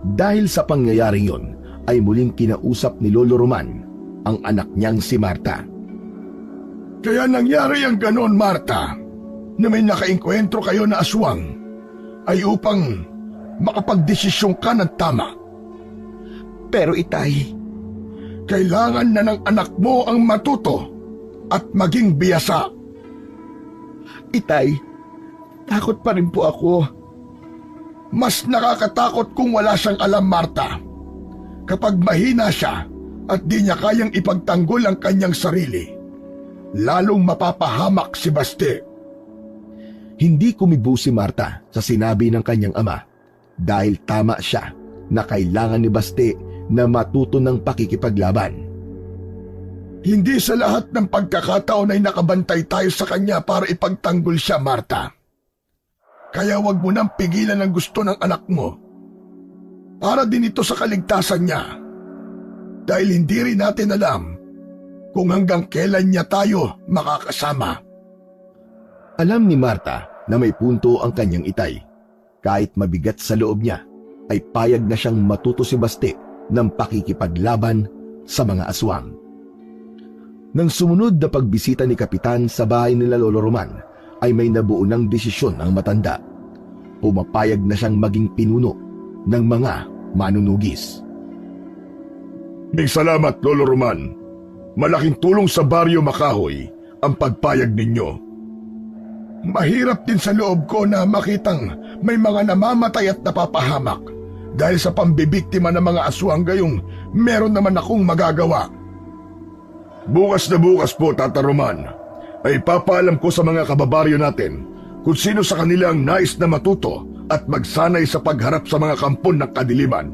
Dahil sa pangyayaring yon, ay muling kinausap ni Lolo Roman ang anak niyang si Marta. Kaya nangyari ang ganon, Marta, na may nakainkwentro kayo na aswang, ay upang makapagdesisyon ka ng tama. Pero itay, Kailangan na ng anak mo ang matuto at maging biyasa. itay, takot pa rin po ako. Mas nakakatakot kung wala siyang alam, Marta. Kapag mahina siya at di niya kayang ipagtanggol ang kanyang sarili, lalong mapapahamak si Baste. Hindi kumibo si Marta sa sinabi ng kanyang ama dahil tama siya na kailangan ni Baste na matuto ng pakikipaglaban. Hindi sa lahat ng pagkakataon ay nakabantay tayo sa kanya para ipagtanggol siya, Marta. Kaya wag mo nang pigilan ang gusto ng anak mo. Para din ito sa kaligtasan niya. Dahil hindi rin natin alam kung hanggang kailan niya tayo makakasama. Alam ni Marta na may punto ang kanyang itay. Kahit mabigat sa loob niya, ay payag na siyang matuto si Baste ng pakikipaglaban sa mga aswang. Nang sumunod na pagbisita ni Kapitan sa bahay nila Lolo Roman, ay may nabuo ng desisyon ang matanda. Pumapayag na siyang maging pinuno ng mga manunugis. May salamat, Lolo Roman. Malaking tulong sa Baryo Makahoy ang pagpayag ninyo. Mahirap din sa loob ko na makitang may mga namamatay at napapahamak dahil sa pambibiktima ng mga aswang gayong meron naman akong magagawa. Bukas na bukas po, Tata Roman, ay papaalam ko sa mga kababaryo natin kung sino sa kanila ang nais na matuto at magsanay sa pagharap sa mga kampon ng kadiliman.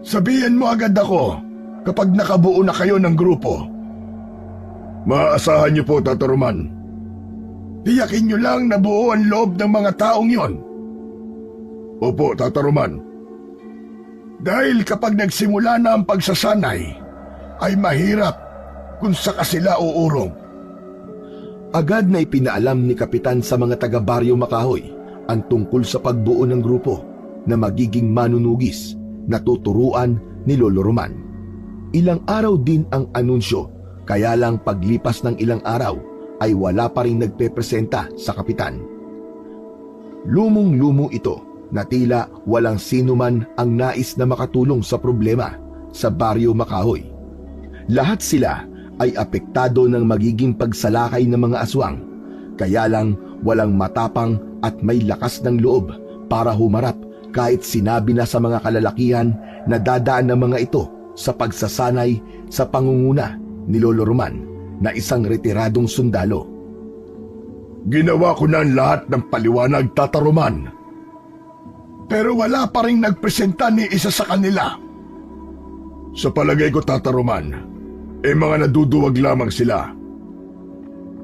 Sabihin mo agad ako kapag nakabuo na kayo ng grupo. Maaasahan niyo po, Tata Roman. Tiyakin niyo lang na buo ang loob ng mga taong yon. Opo, Tata Roman. Dahil kapag nagsimula na ang pagsasanay, ay mahirap kung saka sila uurong. Agad na ipinaalam ni Kapitan sa mga taga-Baryo Makahoy ang tungkol sa pagbuo ng grupo na magiging manunugis na tuturuan ni Lolo Roman. Ilang araw din ang anunsyo, kaya lang paglipas ng ilang araw ay wala pa rin nagpepresenta sa kapitan. Lumong-lumo ito na tila walang sino man ang nais na makatulong sa problema sa Baryo Makahoy. Lahat sila ay apektado ng magiging pagsalakay ng mga aswang, kaya lang walang matapang at may lakas ng loob para humarap kahit sinabi na sa mga kalalakihan na dadaan ng mga ito sa pagsasanay sa pangunguna ni Lolo Roman na isang retiradong sundalo. Ginawa ko na ang lahat ng paliwanag, Tata Roman. Pero wala pa rin nagpresenta ni isa sa kanila. Sa palagay ko, Tata Roman, mga naduduwag lamang sila.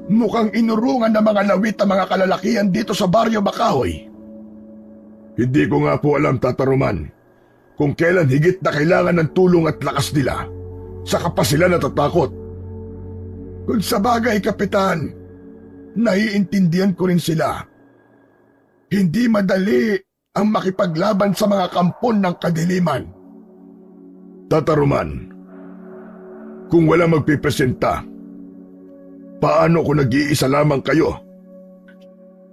Mukhang inurungan ng mga lawit ang mga kalalakihan dito sa Baryo Makahoy. Hindi ko nga po alam, Tata Roman, kung kailan higit na kailangan ng tulong at lakas nila, saka pa sila natatakot. Kung sa bagay, Kapitan, naiintindihan ko rin sila. Hindi madali ang makipaglaban sa mga kampon ng kadiliman. Tata Roman, kung wala magpipresenta, paano kung nag-iisa lamang kayo?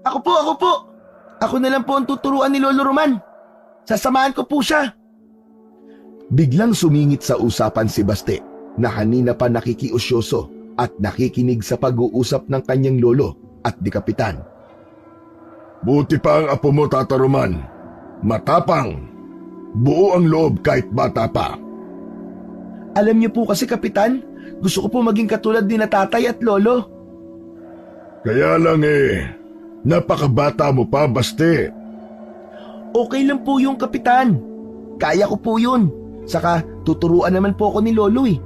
Ako po! Ako na lang po ang tuturuan ni Lolo Roman. Sasamahan ko po siya. Biglang sumingit sa usapan si Baste na kanina pa nakikiusyoso at nakikinig sa pag-uusap ng kanyang lolo at di kapitan. Buti pa ang apo mo, Tata Roman. Matapang. Buo ang loob kahit bata pa. Alam niyo po kasi, Kapitan, gusto ko po maging katulad ni na tatay at lolo. Kaya lang napakabata mo pa, Baste. Okay lang po yung Kapitan. Kaya ko po yun. Saka tuturuan naman po ako ni Lolo eh.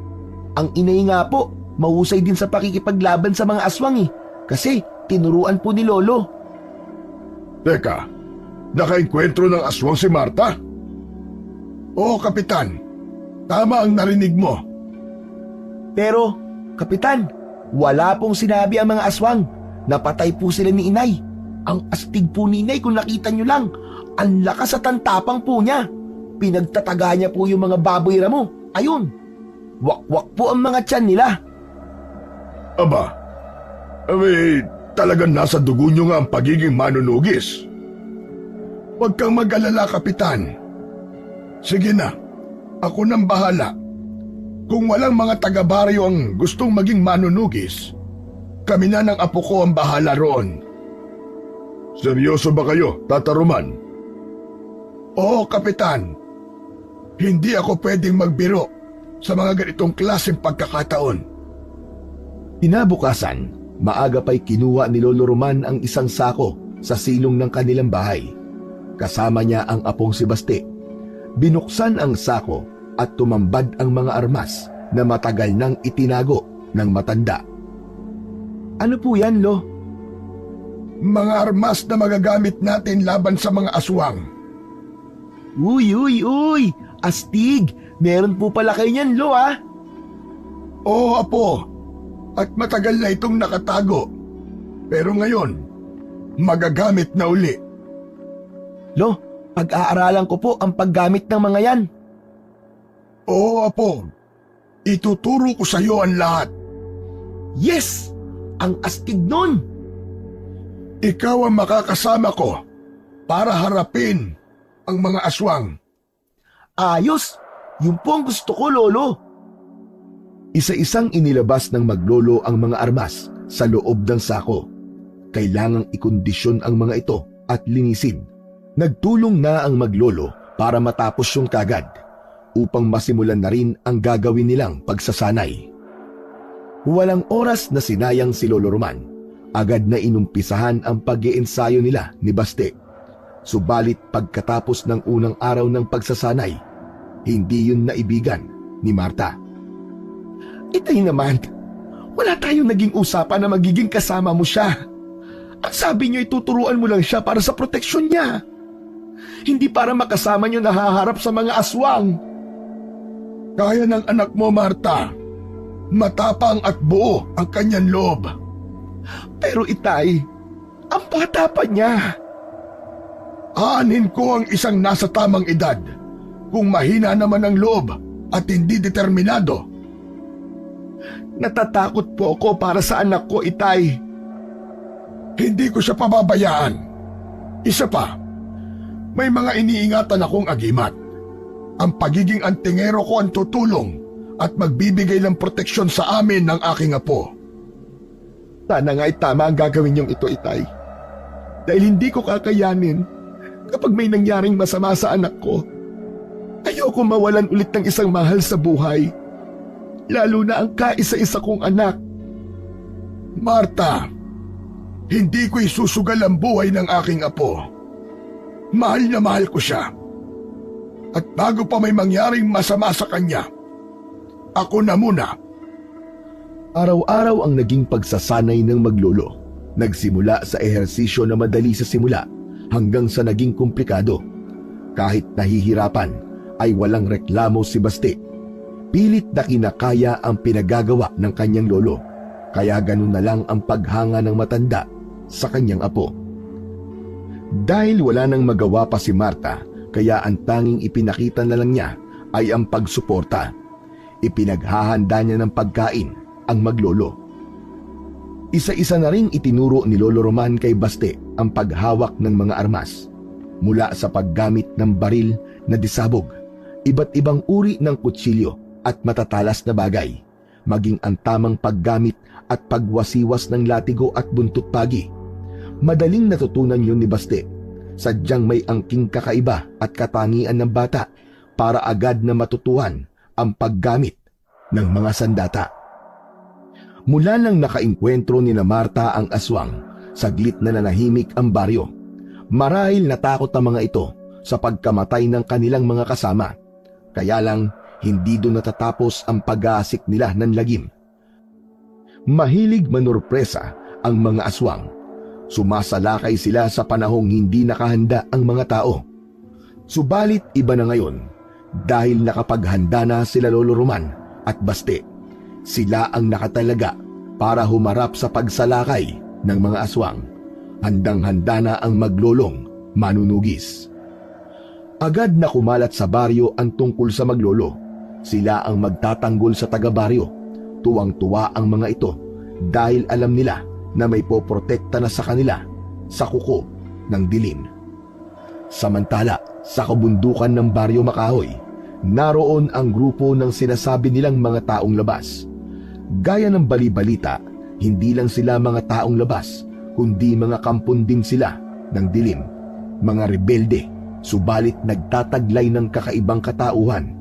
Ang inay nga po, mahusay din sa pakikipaglaban sa mga aswang eh. Kasi tinuruan po ni Lolo. Teka, nakaenkwentro ng aswang si Marta? Oo, Kapitan. Tama ang narinig mo. Pero, Kapitan, wala pong sinabi ang mga aswang. Napatay po sila ni inay. Ang astig po ni inay kung nakita nyo lang. Ang lakas at ang tapang po niya. Pinagtataga niya po yung mga baboy ramo. Ayun. Wakwak po ang mga tiyan nila. Aba, talagang nasa dugo nyo nga ang pagiging manunugis. Huwag kang mag-alala, Kapitan. Sige na, ako nang bahala. Kung walang mga taga-baryo ang gustong maging manunugis, kami na ng apo ko ang bahala roon. Seryoso ba kayo, Tata Roman? Oo, Kapitan. Hindi ako pwedeng magbiro sa mga ganitong klaseng pagkakataon. Kinabukasan, maaga pa'y kinuha ni Lolo Roman ang isang sako sa silong ng kanilang bahay. Kasama niya ang apong si Baste. Binuksan ang sako at tumambad ang mga armas na matagal nang itinago ng matanda. Ano po yan, Lo? Mga armas na magagamit natin laban sa mga aswang. Uy! Astig! Meron po pala kayo niyan, Lo, ah! Oo, Apo. At matagal na itong nakatago. Pero ngayon, magagamit na uli. Lo, pag-aaralan ko po ang paggamit ng mga yan. Oo, Apo. Ituturo ko sa iyo ang lahat. Yes! Ang astig nun! Ikaw ang makakasama ko para harapin ang mga aswang. Ayos! Yun po ang gusto ko, Lolo. Isa-isang inilabas ng maglolo ang mga armas sa loob ng sako. Kailangang ikondisyon ang mga ito at linisin. Nagtulong na ang maglolo para matapos yung kagad upang masimulan na rin ang gagawin nilang pagsasanay. Walang oras na sinayang si Lolo Roman Agad na inumpisahan ang pag-iensayo nila ni Baste. Subalit pagkatapos ng unang araw ng pagsasanay, hindi yun naibigan ni Marta. Itay naman, wala tayong naging usapan na magiging kasama mo siya. Ang sabi niyo ituturuan mo lang siya para sa proteksyon niya. Hindi para makasama niyo nahaharap sa mga aswang. Kaya ng anak mo, Marta. Matapang at buo ang kanyang loob. Pero itay, ang bata pa niya. Aanin ko ang isang nasa tamang edad kung mahina naman ang loob at hindi determinado. Natatakot po ako para sa anak ko, itay. Hindi ko siya pababayaan. Isa pa, may mga iniingatan akong agimat. Ang pagiging antingero ko ang tutulong at magbibigay ng proteksyon sa amin ng aking apo. Sana nga'y tama ang gagawin niyong ito, itay. Dahil hindi ko kakayanin kapag may nangyaring masama sa anak ko. Ayoko mawalan ulit ng isang mahal sa buhay. Lalo na ang kaisa-isa kong anak. Marta, hindi ko isusugal ang buhay ng aking apo. Mahal na mahal ko siya. At bago pa may mangyaring masama sa kanya, ako na muna. Araw-araw ang naging pagsasanay ng maglolo. Nagsimula sa ehersisyo na madali sa simula hanggang sa naging komplikado. Kahit nahihirapan ay walang reklamo si Baste. Pilit na kinakaya ang pinagagawa ng kanyang lolo. Kaya ganun na lang ang paghanga ng matanda sa kanyang apo. Dahil wala nang magawa pa si Marta, kaya ang tanging ipinakita na lang niya ay ang pagsuporta. Ipinaghahanda niya ng pagkain ang maglolo. Isa-isa na ring itinuro ni Lolo Roman kay Baste ang paghawak ng mga armas. Mula sa paggamit ng baril na disabog, iba't ibang uri ng kutsilyo at matatalas na bagay, maging ang tamang paggamit at pagwasiwas ng latigo at buntut pagi. Madaling natutunan yun ni Baste. Sadyang may angking kakaiba at katangian ng bata para agad na matutuhan ang paggamit ng mga sandata. Mula nang nakainkwentro ni na Marta ang aswang, saglit na nanahimik ang baryo. Marahil natakot ang mga ito sa pagkamatay ng kanilang mga kasama. Kaya lang hindi doon natatapos ang pag-aasik nila ng lagim. Mahilig manurpresa ang mga aswang. Sumasalakay sila sa panahong hindi nakahanda ang mga tao. Subalit iba na ngayon dahil nakapaghanda na sila Lolo Roman at Baste. Sila ang nakatalaga para humarap sa pagsalakay ng mga aswang. Handang-handa na ang maglolong manunugis. Agad na kumalat sa baryo ang tungkol sa maglolo. Sila ang magtatanggol sa taga-baryo. Tuwang-tuwa ang mga ito dahil alam nila na may poprotekta na sa kanila sa kuko ng dilim. Samantala, sa kabundukan ng Baryo Makahoy, naroon ang grupo ng sinasabi nilang mga taong labas. Gaya ng bali-balita, hindi lang sila mga taong labas, kundi mga kampon din sila ng dilim. Mga rebelde, subalit nagtataglay ng kakaibang katauhan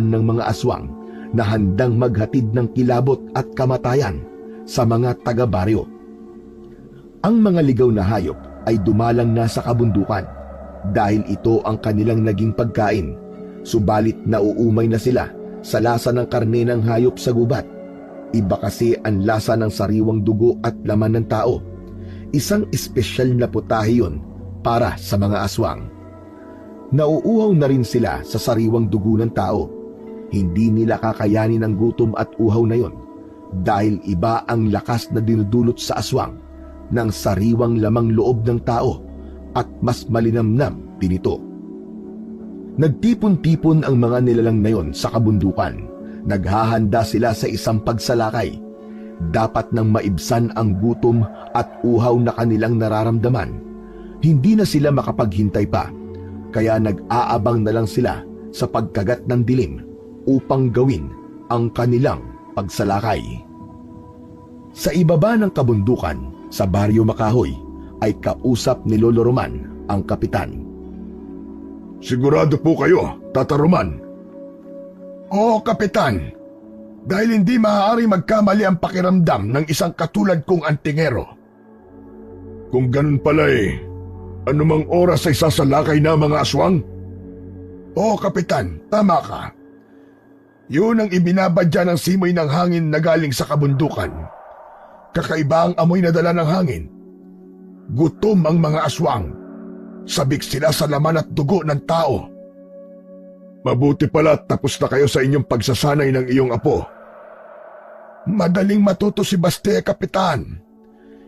ng mga aswang na handang maghatid ng kilabot at kamatayan sa mga taga-baryo. Ang mga ligaw na hayop ay dumalang na sa kabundukan dahil ito ang kanilang naging pagkain. Subalit nauumay na sila sa lasa ng karne ng hayop sa gubat. Iba kasi ang lasa ng sariwang dugo at laman ng tao. Isang espesyal na putahe yun para sa mga aswang. Nauuhaw na rin sila sa sariwang dugo ng tao. Hindi nila kakayanin ang gutom at uhaw na yon dahil iba ang lakas na dinudulot sa aswang ng sariwang lamang loob ng tao at mas malinamnam din ito. Nagtipon-tipon ang mga nilalang na yon sa kabundukan. Naghahanda sila sa isang pagsalakay. Dapat nang maibsan ang gutom at uhaw na kanilang nararamdaman. Hindi na sila makapaghintay pa, kaya nag-aabang na lang sila sa pagkagat ng dilim upang gawin ang kanilang pagsalakay. Sa ibaba ng kabundukan, sa Baryo Makahoy, ay kausap ni Lolo Roman ang kapitan. Sigurado po kayo, Tata Roman? Oo, Kapitan. Dahil hindi maaari magkamali ang pakiramdam ng isang katulad kong antingero. Kung ganun pala anumang oras ay sasalakay na mga aswang? Oo, Kapitan, tama ka. Yun ang ibinabadya ng simoy ng hangin na galing sa kabundukan. Kakaiba ang amoy na dala ng hangin. Gutom ang mga aswang. Sabik sila sa laman at dugo ng tao. Mabuti pala tapos na kayo sa inyong pagsasanay ng iyong apo. Madaling matuto si Baste, Kapitan.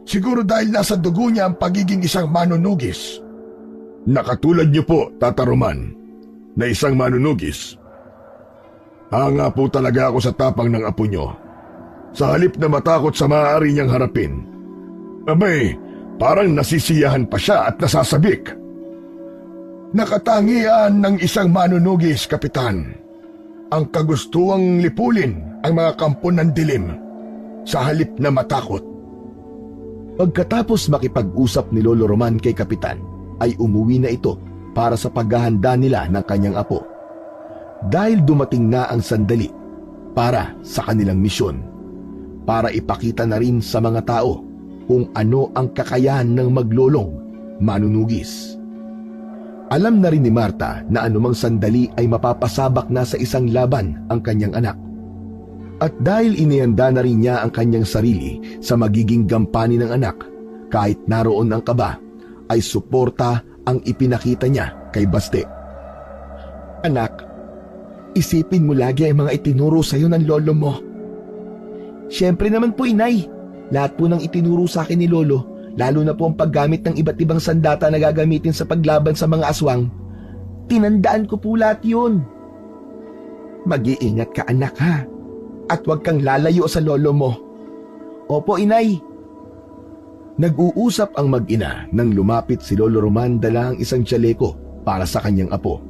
Siguro dahil nasa dugo niya ang pagiging isang manunugis. Nakatulad niyo po, Tata Roman, na isang manunugis. Hanga po talaga ako sa tapang ng apo niyo. Sa halip na matakot sa maaari niyang harapin, abay, parang nasisiyahan pa siya at nasasabik. Nakatangian ng isang manunugis, Kapitan. Ang kagustuang lipulin ang mga kampo ng dilim sa halip na matakot. Pagkatapos makipag-usap ni Lolo Roman kay Kapitan, ay umuwi na ito para sa paghahanda nila ng kanyang apo. Dahil dumating na ang sandali para sa kanilang misyon. Para ipakita na rin sa mga tao kung ano ang kakayahan ng maglolong manunugis. Alam na rin ni Marta na anumang sandali ay mapapasabak na sa isang laban ang kanyang anak. At dahil inihanda na rin niya ang kanyang sarili sa magiging gampanin ng anak, kahit naroon ang kaba, ay suporta ang ipinakita niya kay Baste. Anak, isipin mo lagi ang mga itinuro sa iyo ng lolo mo. Siyempre naman po, Inay. Lahat po ng itinuro sa akin ni Lolo, lalo na po ang paggamit ng iba't ibang sandata na gagamitin sa paglaban sa mga aswang. Tinandaan ko po lahat yun. Mag-iingat ka, anak, ha? At huwag kang lalayo sa lolo mo. Opo, Inay. Nag-uusap ang mag-ina nang lumapit si Lolo Roman dala ang isang tsaleko para sa kanyang apo.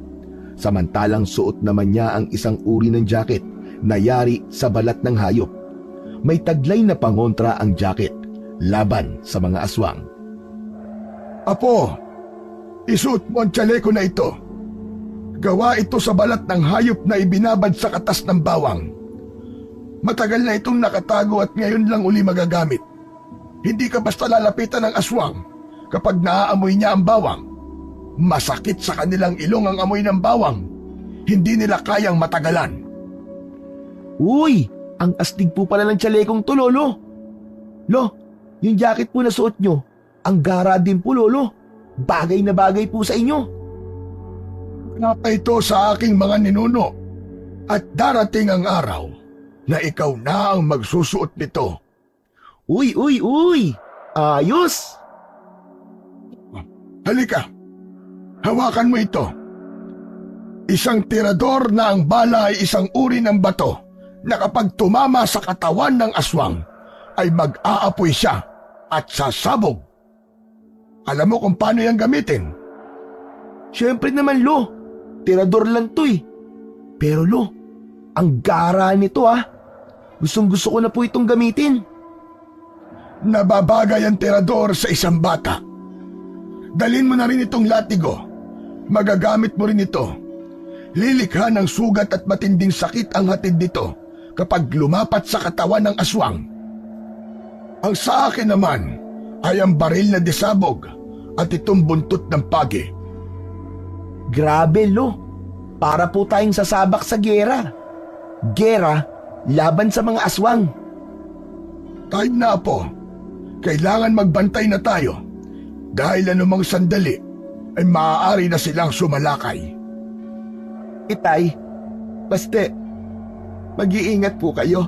Samantalang suot naman niya ang isang uri ng jacket na yari sa balat ng hayop. May taglay na pangontra ang jacket laban sa mga aswang. Apo, isuot mo ang tsaleko na ito. Gawa ito sa balat ng hayop na ibinabad sa katas ng bawang. Matagal na itong nakatago at ngayon lang uli magagamit. Hindi ka basta lalapitan ng aswang kapag naaamoy niya ang bawang. Masakit sa kanilang ilong ang amoy ng bawang. Hindi nila kayang matagalan. Uy! Ang astig po pala ng tsalekong to, Lolo. Lo, yung jacket po na suot nyo, ang gara din po, Lolo. Bagay na bagay po sa inyo. Napa ito sa aking mga ninuno. At darating ang araw na ikaw na ang magsusuot nito. Uy! Ayos! Halika, hawakan mo ito. Isang tirador na ang bala ay isang uri ng bato na kapag tumama sa katawan ng aswang ay mag-aapoy siya at sasabog. Alam mo kung paano yan gamitin? Siyempre naman, Lo. Tirador lang to eh. Pero Lo, ang gara nito ah. Gustong gusto ko na po itong gamitin. Nababagay ang tirador sa isang bata. Dalhin mo na rin itong latigo. Magagamit mo rin ito. Lilikha ng sugat at matinding sakit ang hatid nito kapag lumapat sa katawan ng aswang. Ang sa akin naman ay ang baril na disabog at itong buntot ng pagi. Grabe, Lo. Para po tayong sasabak sa gera. Gera laban sa mga aswang. Time na po. Kailangan magbantay na tayo dahil anumang sandali ay maaari na silang sumalakay. Itay, Baste, mag-iingat po kayo.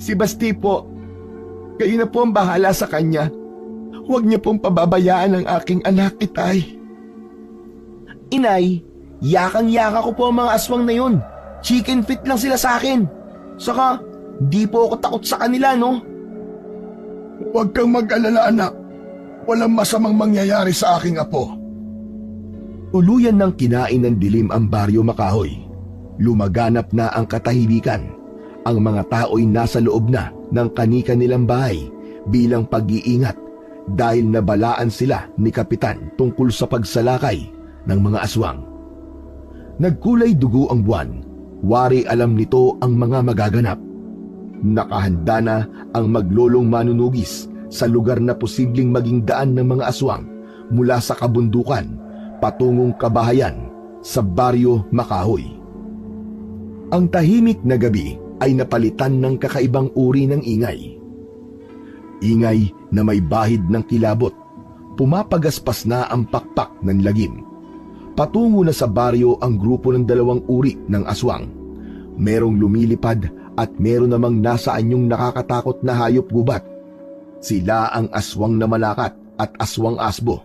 Si Basti po, kayo na po ang bahala sa kanya. Huwag niyo pong pababayaan ang aking anak, Itay. Inay, yakang-yaka ko po ang mga aswang na yun. Chicken feet lang sila sa akin. Saka, di po ako takot sa kanila, no? Huwag kang mag-alala, anak. Walang masamang mangyayari sa aking apo. Tuluyan ng kinain ng dilim ang Baryo Makahoy. Lumaganap na ang katahimikan. Ang mga tao'y nasa loob na ng kani-kanilang bahay bilang pag-iingat dahil nabalaan sila ni Kapitan tungkol sa pagsalakay ng mga aswang. Nagkulay dugo ang buwan Wari alam nito ang mga magaganap. Nakahanda na ang maglolong manunugis sa lugar na posibleng maging daan ng mga aswang mula sa kabundukan patungong kabahayan sa Baryo Makahoy. Ang tahimik na gabi ay napalitan ng kakaibang uri ng ingay. Ingay na may bahid ng kilabot. Pumapagaspas na ang pakpak ng lagim. Patungo na sa baryo ang grupo ng dalawang uri ng aswang. Merong lumilipad at meron namang nasa anyong nakakatakot na hayop gubat. Sila ang aswang na malakat at aswang asbo.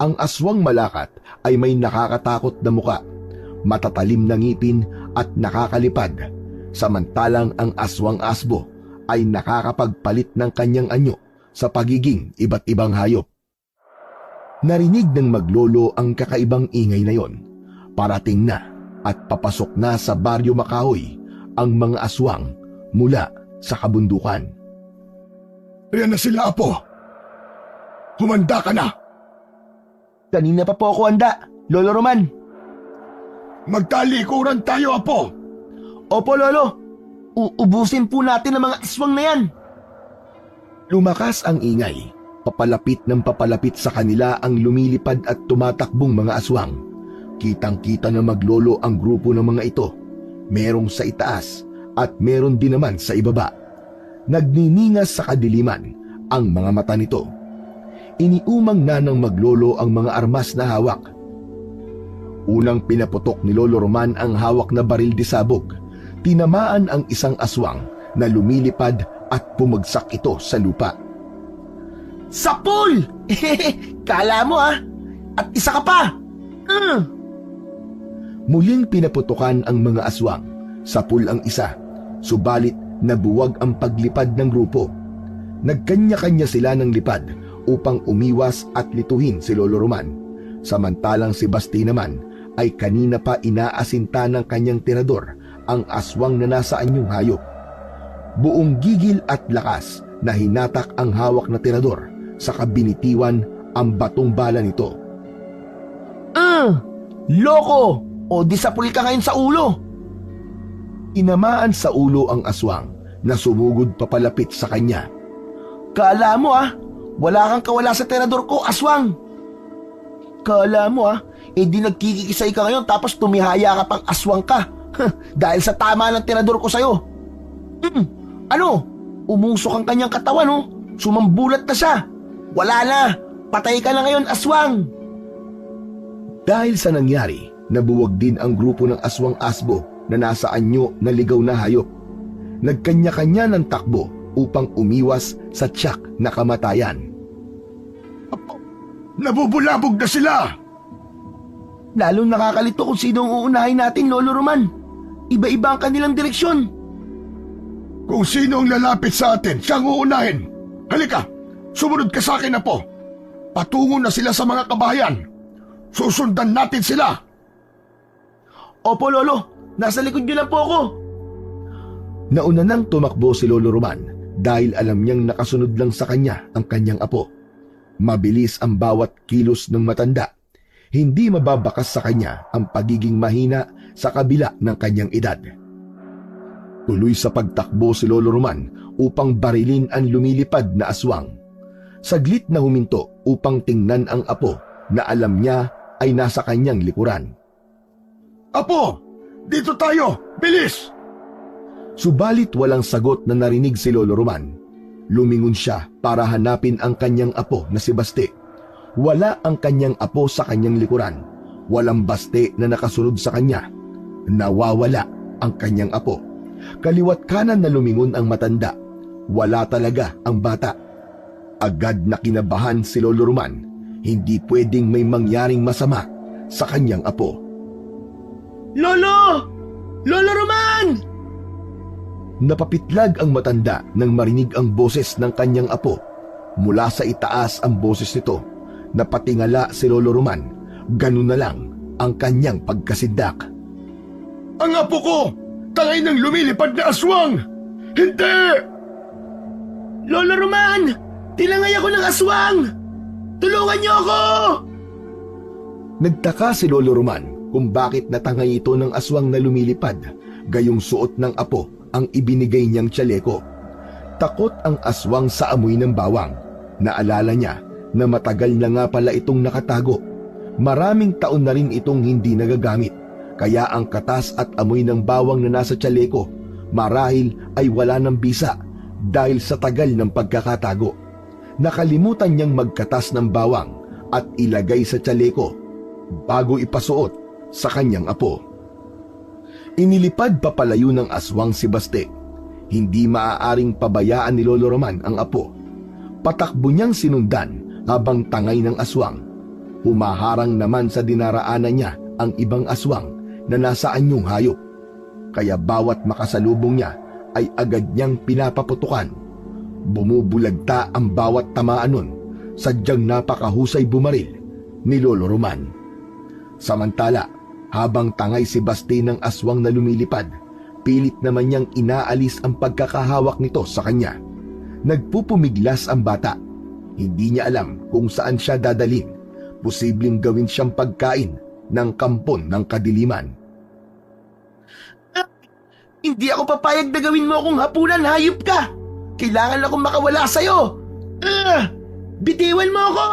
Ang aswang malakat ay may nakakatakot na muka, matatalim na ngipin at nakakalipad, samantalang ang aswang asbo ay nakakapagpalit ng kanyang anyo sa pagiging iba't ibang hayop. Narinig ng maglolo ang kakaibang ingay na yon. Parating na at papasok na sa Baryo Makahoy ang mga aswang mula sa kabundukan. Ayan na sila, Apo. Humanda ka na. Kanina pa po ako handa, Lolo Roman. Magtalikuran tayo, Apo. Opo, Lolo. Uubusin po natin ang mga aswang na yan. Lumakas ang ingay. Papalapit ng papalapit sa kanila ang lumilipad at tumatakbong mga aswang. Kitang-kita na maglolo ang grupo ng mga ito. Merong sa itaas at meron din naman sa ibaba. Nagniningas sa kadiliman ang mga mata nito. Iniumang na ng maglolo ang mga armas na hawak. Unang pinaputok ni Lolo Roman ang hawak na baril de sabog. Tinamaan ang isang aswang na lumilipad at pumagsak ito sa lupa. Sapul! Kala mo ha? At isa ka pa! Muling pinaputukan ang mga aswang. Sapul ang isa, subalit nabuwag ang paglipad ng grupo. Nagkanya-kanya sila ng lipad upang umiwas at lituhin si Lolo Roman. Samantalang si Basti naman ay kanina pa inaasinta ng kanyang tirador ang aswang na nasa anyong hayop. Buong gigil at lakas na hinatak ang hawak na tirador sa kabinitiwan ang batong bala nito. Loko! O disapul ka ngayon sa ulo! Inamaan sa ulo ang aswang na sumugod papalapit sa kanya. Kala mo wala kang kawala sa tirador ko, aswang! Kala mo di nagkikisay ka ngayon tapos tumihaya ka pang aswang ka. Dahil sa tama ng tirador ko sa'yo. Ano? Umusok ang kanyang katawan, Sumambulat na siya. Wala na! Patay ka na ngayon, aswang! Dahil sa nangyari, nabuwag din ang grupo ng aswang asbo na nasa anyo na ligaw na hayop. Nagkanya-kanya ng takbo upang umiwas sa tiyak na kamatayan. Apo, nabubulabog na sila! Lalong nakakalito kung sino ang uunahin natin, Lolo Roman. Iba-iba ang kanilang direksyon. Kung sino ang lalapit sa atin, siyang uunahin. Halika, sumunod ka sa akin, Apo. Patungo na sila sa mga kabahayan. Susundan natin sila. Opo, Lolo. Nasa likod niyo lang po ako. Nauna nang tumakbo si Lolo Roman dahil alam niyang nakasunod lang sa kanya ang kanyang apo. Mabilis ang bawat kilos ng matanda. Hindi mababakas sa kanya ang pagiging mahina sa kabila ng kanyang edad. Tuloy sa pagtakbo si Lolo Roman upang barilin ang lumilipad na aswang. Saglit na huminto upang tingnan ang apo na alam niya ay nasa kanyang likuran. Apo, dito tayo! Bilis! Subalit walang sagot na narinig si Lolo Roman. Lumingon siya para hanapin ang kanyang apo na si Basti. Wala ang kanyang apo sa kanyang likuran. Walang Basti na nakasunod sa kanya. Nawawala ang kanyang apo. Kaliwat kanan na lumingon ang matanda. Wala talaga ang bata. Agad na kinabahan si Lolo Roman. Hindi pwedeng may mangyaring masama sa kanyang apo. Lolo! Lolo Roman! Napapitlag ang matanda nang marinig ang boses ng kanyang apo. Mula sa itaas ang boses nito. Napatingala si Lolo Roman. Ganun na lang ang kanyang pagkasindak. Ang apo ko! Tangay ng lumilipad na aswang! Hindi! Lolo Roman! Tinangay ako ng aswang! Tulungan niyo ako! Nagtaka si Lolo Roman kung bakit natangay ito ng aswang na lumilipad gayong suot ng apo ang ibinigay niyang tsaleko. Takot ang aswang sa amoy ng bawang. Naalala niya na matagal na nga pala itong nakatago. Maraming taon na rin itong hindi nagagamit, kaya ang katas at amoy ng bawang na nasa tsaleko marahil ay wala ng bisa dahil sa tagal ng pagkakatago. Nakalimutan niyang magkatas ng bawang at ilagay sa tsaleko bago ipasuot sa kanyang apo. Inilipad papalayo ng aswang si Baste. Hindi maaaring pabayaan ni Lolo Roman ang apo. Patakbo niyang sinundan habang tangay ng aswang. Humaharang naman sa dinaraanan niya ang ibang aswang na nasa anyong hayop. Kaya bawat makasalubong niya ay agad niyang pinapaputukan. Bumubulagta ang bawat tamaan nun, sadyang napakahusay bumaril ni Lolo Roman. Samantala, habang tangay si Baste ng aswang na lumilipad, pilit naman niyang inaalis ang pagkakahawak nito sa kanya. Nagpupumiglas ang bata. Hindi niya alam kung saan siya dadalhin. Posibleng gawin siyang pagkain ng kampon ng kadiliman. Hindi ako papayag na gawin mo akong hapunan, hayop ka! Kailangan akong makawala sa'yo! Bitiwan mo ako!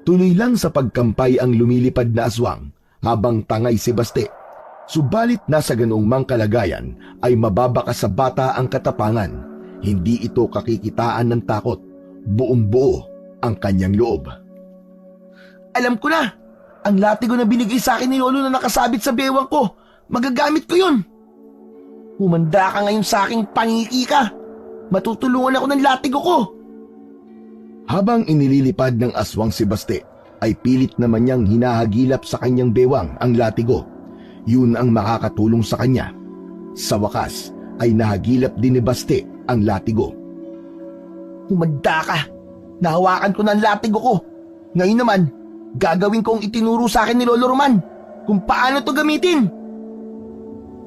Tuloy lang sa pagkampay ang lumilipad na aswang habang tangay si Baste. Subalit nasa ganoong mang kalagayan ay mababa ka sa bata ang katapangan. Hindi ito kakikitaan ng takot. Buong buo ang kanyang loob. Alam ko na! Ang latigo na binigay sa akin ni Lolo na nakasabit sa bewang ko, magagamit ko yun! Humanda ka ngayon sa aking pangiki ka! Matutulungan ako ng latigo ko! Habang inililipad ng aswang si Baste, ay pilit naman niyang hinahagilap sa kanyang bewang ang latigo. Yun ang makakatulong sa kanya. Sa wakas, ay nahagilap din ni Baste ang latigo. Humanda ka! Nahawakan ko na ang latigo ko! Ngayon naman, gagawin ko ang itinuro sa akin ni Lolo Roman kung paano to gamitin!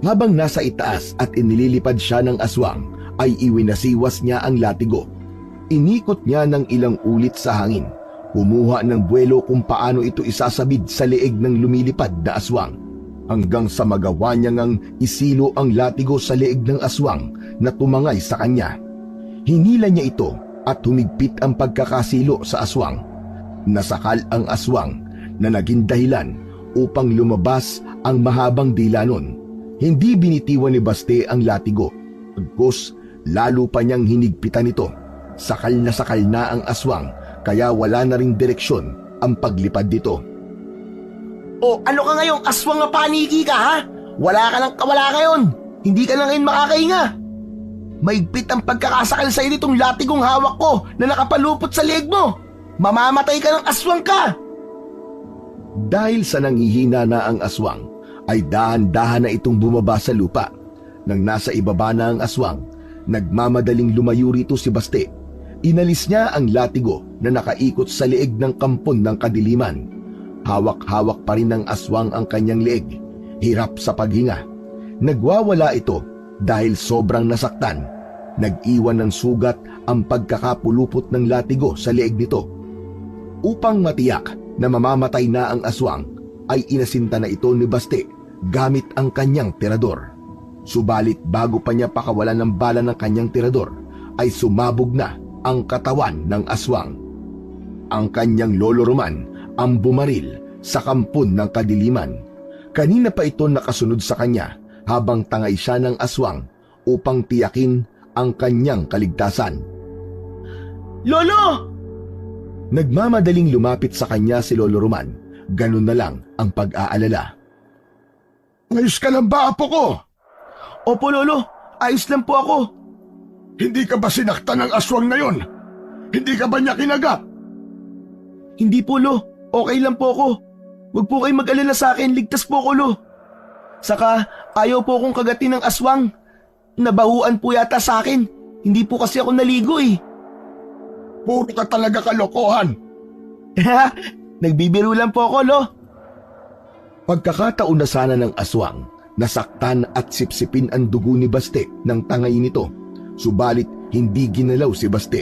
Habang nasa itaas at inililipad siya ng aswang, ay iwinasiwas niya ang latigo. Inikot niya ng ilang ulit sa hangin. Kumuha ng buwelo kung paano ito isasabid sa leeg ng lumilipad na aswang. Hanggang sa magawa niya ngang isilo ang latigo sa leeg ng aswang na tumangay sa kanya. Hinila niya ito at humigpit ang pagkakasilo sa aswang. Nasakal ang aswang na naging dahilan upang lumabas ang mahabang dila nun. Hindi binitiwan ni Baste ang latigo. Pagkos, lalo pa niyang hinigpitan ito. Sakal na ang aswang, kaya wala na ring direksyon ang paglipad dito. O ano ka ngayong aswang na paniki ka, ha? Wala ka lang kawala ngayon. Hindi ka na ngayon makakahinga. Maigpit ang pagkakasakal sa nitong latigong hawak ko na nakapalupot sa leeg mo. Mamamatay ka ng aswang ka. Dahil sa nanghihina na ang aswang, ay dahan-dahan na itong bumaba sa lupa. Nang nasa ibaba na ang aswang, nagmamadaling lumayo rito si Baste. Inalis niya ang latigo na nakaikot sa leeg ng kampon ng kadiliman. Hawak-hawak pa rin ng aswang ang kanyang leeg. Hirap sa paghinga. Nagwawala ito dahil sobrang nasaktan. Nag-iwan ng sugat ang pagkakapulupot ng latigo sa leeg nito. Upang matiyak na mamamatay na ang aswang, ay inasinta na ito ni Baste gamit ang kanyang tirador. Subalit bago pa niya pakawalan ng bala ng kanyang tirador, ay sumabog na ang katawan ng aswang. Ang kanyang Lolo Roman ang bumaril sa kampon ng kadiliman. Kanina pa ito nakasunod sa kanya habang tangay siya ng aswang upang tiyakin ang kanyang kaligtasan. Lolo! Nagmamadaling lumapit sa kanya si Lolo Roman. Ganun na lang ang pag-aalala. Ayos ka lang ba, apo ko? Opo, Lolo. Ayos lang po ako. Hindi ka ba sinaktan ng aswang na yon? Hindi ka ba niya kinagat? Hindi po, Lo. Okay lang po ako. Huwag po kayong mag-alala sa akin. Ligtas po ako, Lo. Saka, ayaw po akong kagatin ng aswang. Nabahuan po yata sa akin. Hindi po kasi ako naligo eh. Puro ka talaga kalokohan. Nagbibiro lang po ako, Lo. Pagkakataon na sana ng aswang, nasaktan at sipsipin ang dugo ni Baste ng tangay nito. Subalit hindi ginalaw si Baste.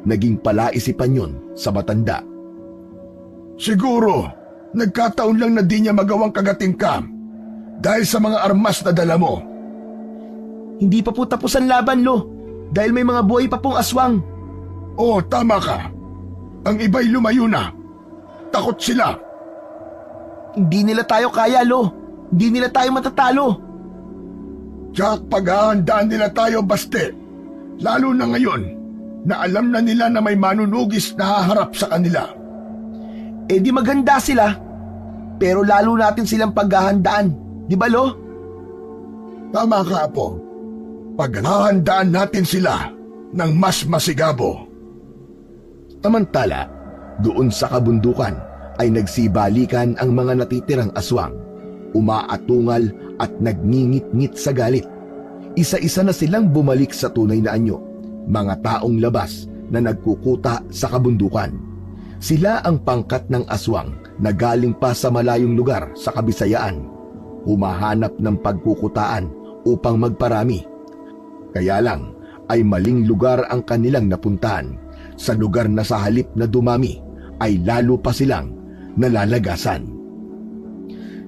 Naging palaisipan yon sa matanda. Siguro, nagkataon lang na di niya magawang kagating ka. Dahil sa mga armas na dala mo. Hindi pa po tapos ang laban, Lo. Dahil may mga buhay pa pong aswang. Oo, tama ka. Ang iba'y lumayo na. Takot sila. Hindi nila tayo kaya, Lo. Hindi nila tayo matatalo. Jack, paghahandaan nila tayo, Baste. Lalo na ngayon na alam na nila na may manunugis na haharap sa kanila. Eh di maganda sila. Pero lalo natin silang paghahandaan. Di ba, Lo? Tama ka, Apo. Paghahandaan natin sila ng mas masigabo. Samantala, doon sa kabundukan ay nagsibalikan ang mga natitirang aswang, umaatungal at nagngingit-ngit sa galit. Isa-isa na silang bumalik sa tunay na anyo, mga taong labas na nagkukuta sa kabundukan. Sila ang pangkat ng aswang na galing pa sa malayong lugar sa Kabisayaan, humahanap ng pagkukutaan upang magparami. Kaya lang ay maling lugar ang kanilang napuntahan. Sa lugar na sa halip na dumami ay lalo pa silang nalalagasan.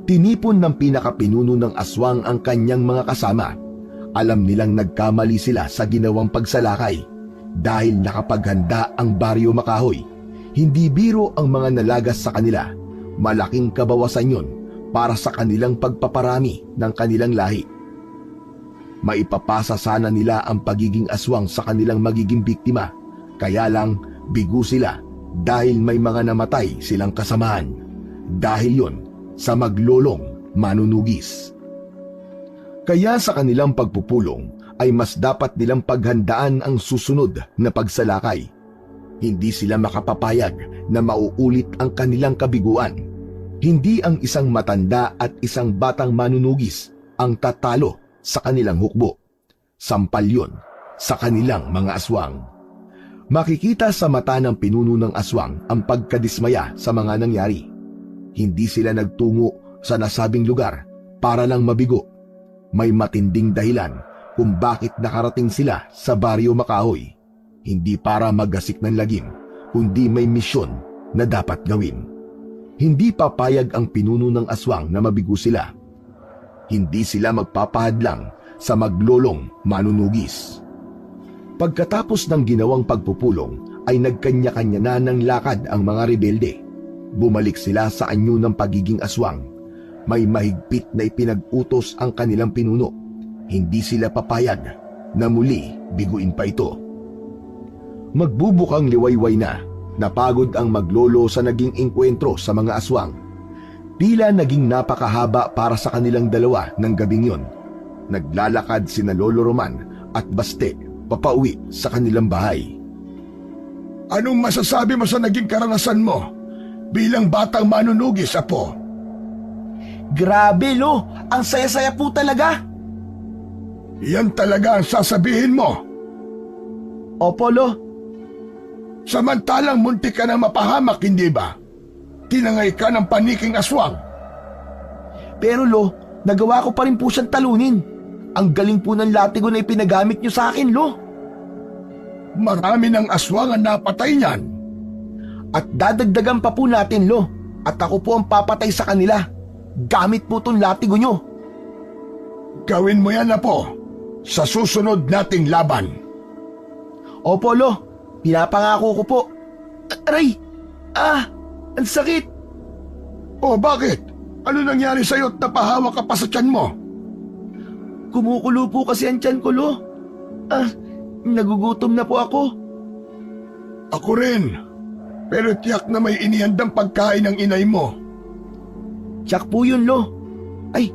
Tinipon ng pinakapinuno ng aswang ang kanyang mga kasama. Alam nilang nagkamali sila sa ginawang pagsalakay dahil nakapaghanda ang Baryo Makahoy. Hindi biro ang mga nalagas sa kanila. Malaking kabawasan yon para sa kanilang pagpaparami ng kanilang lahi. Maipapasa sana nila ang pagiging aswang sa kanilang magiging biktima. Kaya lang bigo sila dahil may mga namatay silang kasamaan. Dahil yon sa maglolong manunugis. Kaya sa kanilang pagpupulong ay mas dapat nilang paghandaan ang susunod na pagsalakay. Hindi sila makapapayag na mauulit ang kanilang kabiguan. Hindi ang isang matanda at isang batang manunugis ang tatalo sa kanilang hukbo. Sampal yon sa kanilang mga aswang. Makikita sa mata ng pinuno ng aswang ang pagkadismaya sa mga nangyari. Hindi sila nagtungo sa nasabing lugar para lang mabigo. May matinding dahilan kung bakit nakarating sila sa Baryo Makahoy. Hindi para maggasik ng lagim, kundi may misyon na dapat gawin. Hindi papayag ang pinuno ng aswang na mabigo sila. Hindi sila magpapahadlang sa maglolong manunugis. Pagkatapos ng ginawang pagpupulong ay nagkanya-kanya na ng lakad ang mga rebelde. Bumalik sila sa anyo ng pagiging aswang. May mahigpit na ipinag-utos ang kanilang pinuno. Hindi sila papayag na muli biguin pa ito. Magbubukang liwayway na, napagod ang maglolo sa naging engkwentro sa mga aswang. Tila naging napakahaba para sa kanilang dalawa ng gabing yon. Naglalakad sina Lolo Roman at Baste papauwi sa kanilang bahay. Anong masasabi mo sa naging karanasan mo bilang batang manunugis, Apo? Grabe, Lo. Ang saya-saya po talaga. Yan talaga ang sasabihin mo. Opo, Lo. Samantalang muntik ka na mapahamak, hindi ba? Tinangay ka ng paniking aswang. Pero, Lo, nagawa ko pa rin po siyang talunin. Ang galing po ng latigo na ipinagamit niyo sa akin, Lo. Marami ng aswang ang napatay niyan. At dadagdagan pa po natin, Lo. At ako po ang papatay sa kanila. Gamit po tong latigo niyo. Gawin mo yan, Apo, sa susunod nating laban. Opo, Lo. Pinapangako ko po. Aray! Ang sakit! O bakit? Ano nangyari sa'yo at napahawa ka pa sa tiyan mo? Kumukulo po kasi ang tiyan ko, Lo. Nagugutom na po ako. Ako rin. Pero tiyak na may inihandang pagkain ng inay mo. Tiyak po yun, Lo. Ay,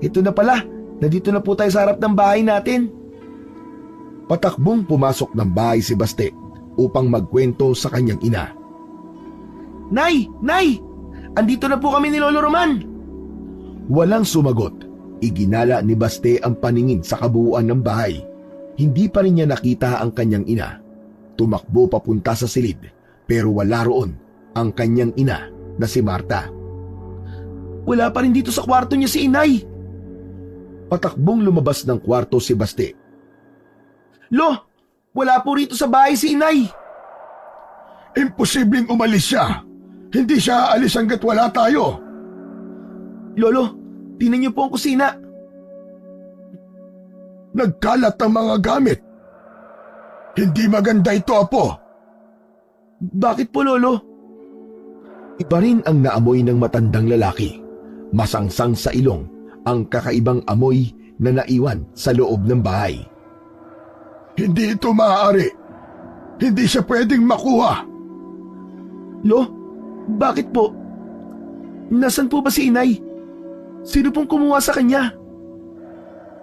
ito na pala. Nandito na po tayo sa harap ng bahay natin. Patakbong pumasok ng bahay si Baste upang magkwento sa kanyang ina. Nay! Nay! Andito na po kami ni Lolo Roman. Walang sumagot. Iginala ni Baste ang paningin sa kabuuan ng bahay. Hindi pa rin niya nakita ang kanyang ina. Tumakbo papunta sa silid, pero wala roon ang kanyang ina na si Marta. Wala pa rin dito sa kwarto niya si Inay. Patakbong lumabas ng kwarto si Baste. Lo, wala po rito sa bahay si Inay. Imposibleng umalis siya. Hindi siya aalis hanggat wala tayo. Lolo, Tingnan niyo po ang kusina. Nagkalat ang mga gamit. Hindi maganda ito, Apo. Bakit po, Lolo? Iba rin ang naamoy ng matandang lalaki. Masangsang sa ilong ang kakaibang amoy na naiwan sa loob ng bahay. Hindi ito maaari. Hindi siya pwedeng makuha. Lo, bakit po? Nasaan po ba si inay? Sino pong kumuha sa kanya?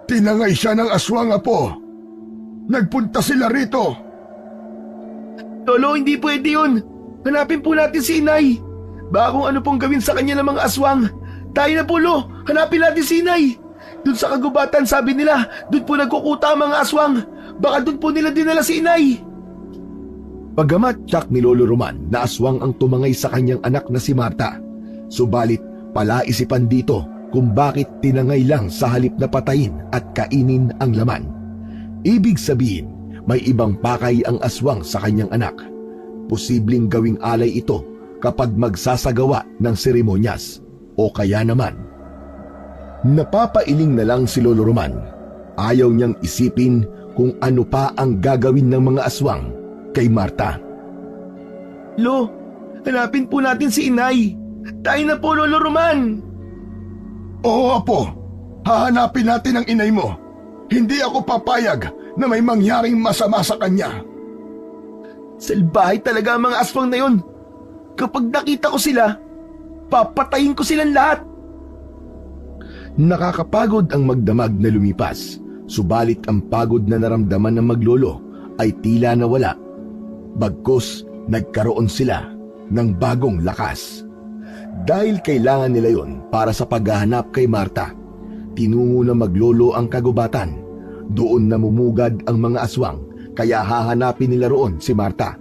Tinangay siya ng aswang, Apo. Nagpunta sila rito. Lolo, hindi pwede yun. Hanapin po natin si inay. Baka kung ano pong gawin sa kanya ng mga aswang. Tayo na po, Lo. Hanapin natin si inay. Doon sa kagubatan, sabi nila, doon po nagkukuta ang mga aswang. Baka doon po nila dinala si inay. Bagamat tiyak ni Lolo Roman na aswang ang tumangay sa kanyang anak na si Marta, subalit palaisipan dito kung bakit tinangay lang sa halip na patayin at kainin ang laman. Ibig sabihin, may ibang pakay ang aswang sa kanyang anak. Posibleng gawing alay ito kapag magsasagawa ng seremonyas. O kaya naman, napapailing na lang si Lolo Roman. Ayaw niyang isipin kung ano pa ang gagawin ng mga aswang kay Marta. Lo, hanapin po natin si inay. Tayo na po, Lolo Roman. Oo, Apo. Hahanapin natin ang inay mo. Hindi ako papayag na may mangyaring masama sa kanya. Salbahay talaga ang mga aswang na yun. Kapag nakita ko sila, papatayin ko silang lahat. Nakakapagod ang magdamag na lumipas, subalit ang pagod na naramdaman ng maglolo ay tila nawala. Bagkus, nagkaroon sila ng bagong lakas. Dahil kailangan nila yon para sa paghahanap kay Marta, tinungo na maglolo ang kagubatan. Doon namumugad ang mga aswang, kaya hahanapin nila roon si Marta.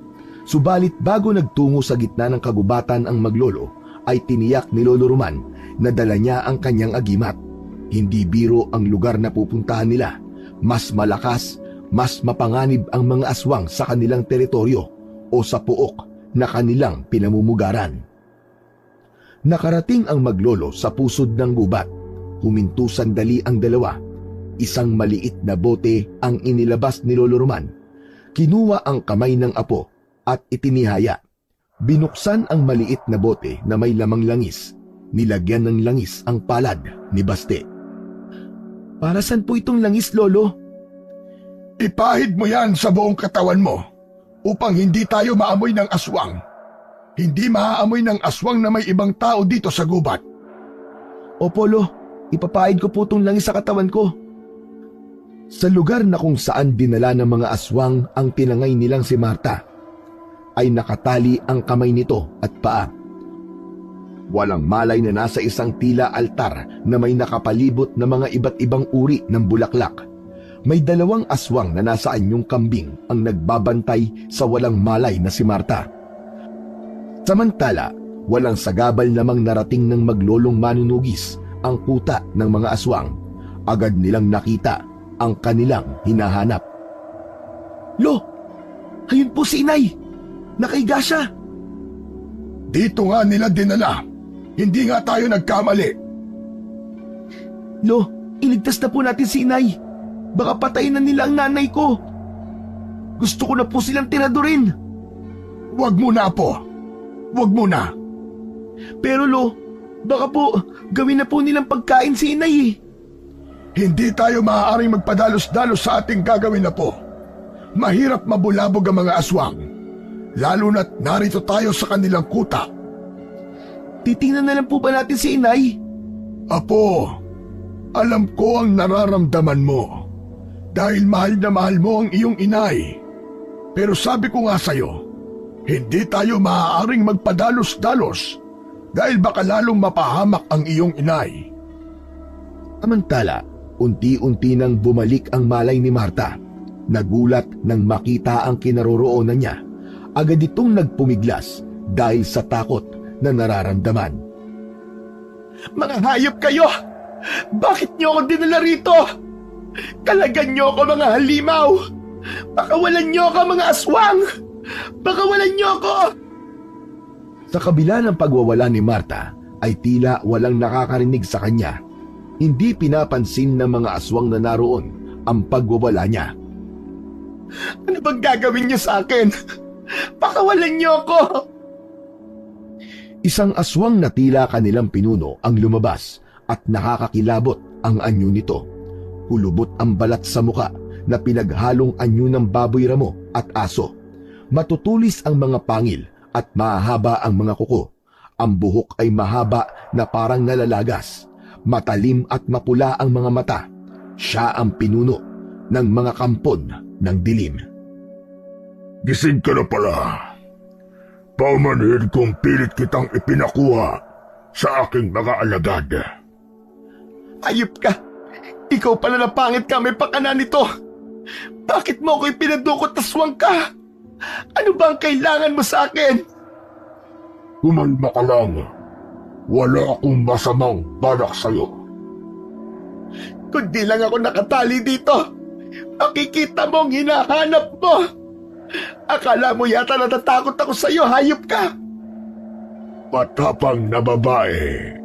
Subalit bago nagtungo sa gitna ng kagubatan ang maglolo, ay tiniyak ni Lolo Roman na dala niya ang kanyang agimat. Hindi biro ang lugar na pupuntahan nila. Mas malakas, mas mapanganib ang mga aswang sa kanilang teritoryo o sa puok na kanilang pinamumugaran. Nakarating ang maglolo sa pusod ng gubat. Huminto sandali ang dalawa. Isang maliit na bote ang inilabas ni Lolo Roman. Kinuha ang kamay ng apo at itinihaya. Binuksan ang maliit na bote na may lamang langis. Nilagyan ng langis ang palad ni Baste. Para saan po itong langis, Lolo? Ipahid mo yan sa buong katawan mo upang hindi tayo maamoy ng aswang. Hindi maaamoy ng aswang na may ibang tao dito sa gubat. Opo, Lo. Ipapahid ko po itong langis sa katawan ko. Sa lugar na kung saan dinala ng mga aswang ang tinangay nilang si Marta, ay nakatali ang kamay nito at paa. Walang malay na nasa isang tila altar na may nakapalibot na mga iba't ibang uri ng bulaklak. May dalawang aswang na nasa anyong kambing ang nagbabantay sa walang malay na si Marta. Samantala, walang sagabal namang narating ng maglolong manunugis ang kuta ng mga aswang. Agad nilang nakita ang kanilang hinahanap. Lo, ayun po si inay. Nakaiga siya. Dito nga nila dinala. Hindi nga tayo nagkamali. Lo, iligtas na po natin si inay. Baka patayin na nila ang nanay ko. Gusto ko na po silang tiradurin. Huwag mo na, Apo. Huwag mo na. Pero Lo, baka po gawin na po nilang pagkain si inay eh. Hindi tayo maaaring magpadalos-dalos sa ating gagawin, Apo. Mahirap mabulabog ang mga aswang. Lalo na't narito tayo sa kanilang kuta. Titingnan na lang po ba natin si inay? Apo, alam ko ang nararamdaman mo. Dahil mahal na mahal mo ang iyong inay. Pero sabi ko nga sa'yo, hindi tayo maaaring magpadalos-dalos dahil baka lalong mapahamak ang iyong inay. Samantala, unti-unti nang bumalik ang malay ni Marta. Nagulat nang makita ang kinaroroonan niya. Agad itong nagpumiglas dahil sa takot na nararamdaman. Mga hayop kayo! Bakit niyo ako dinala rito? Kalagan niyo ako, mga halimaw! Pakawalan niyo ako, mga aswang! Pakawalan niyo ako! Sa kabila ng pagwawala ni Marta, ay tila walang nakakarinig sa kanya. Hindi pinapansin ng mga aswang na naroon ang pagwawala niya. Ano bang gagawin niyo sa akin? Pakawalan niyo ako! Isang aswang na tila kanilang pinuno ang lumabas at nakakakilabot ang anyo nito. Hulubot ang balat sa muka na pinaghalong anyo ng baboy ramo at aso. Matutulis ang mga pangil at mahaba ang mga kuko. Ang buhok ay mahaba na parang nalalagas. Matalim at mapula ang mga mata. Siya ang pinuno ng mga kampon ng dilim. Gising ka na pala. Paumanhin kung pilit kitang ipinakuha sa aking mga alagad. Ayop ka! Ikaw pala na pangit ka, may pakana nito! Bakit mo ako ipinadukot aswang ka? Ano ba ang kailangan mo sa akin? Kumalma ka lang. Wala akong masamang balak sa'yo. Kundi lang ako nakatali dito. Makikita mo ang hinahanap mo. Akala mo yata natatakot ako sa'yo, hayop ka. Matapang na babae.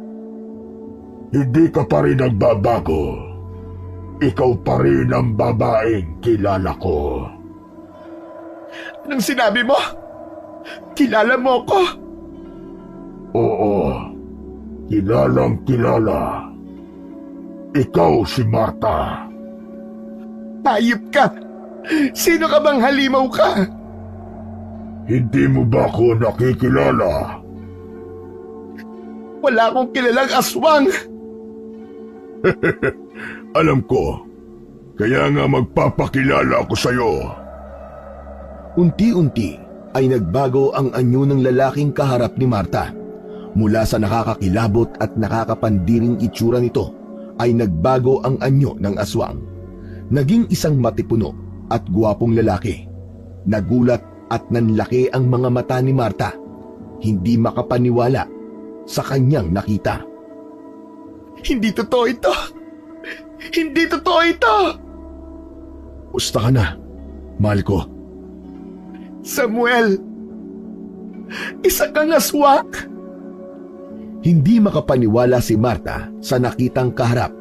Hindi ka pa rin nagbabago. Ikaw pa rin ang babaeng kilala ko. Anong sinabi mo? Kilala mo ako? Oo, kilalang kilala. Ikaw si Marta. Hayop ka! Sino ka bang halimaw ka? Hindi mo ba ako nakikilala? Wala akong kilalang aswang. Alam ko, kaya nga magpapakilala ako sa'yo. Unti-unti ay nagbago ang anyo ng lalaking kaharap ni Marta. Mula sa nakakakilabot at nakakapandiring itsura nito ay nagbago ang anyo ng aswang. Naging isang matipuno at guwapong lalaki. Nagulat at nanlaki ang mga mata ni Marta. Hindi makapaniwala sa kanyang nakita. Hindi totoo ito! Hindi totoo ito! Musta ka na, mahal ko? Samuel! Isa kang aswang! Hindi makapaniwala si Marta sa nakitang kaharap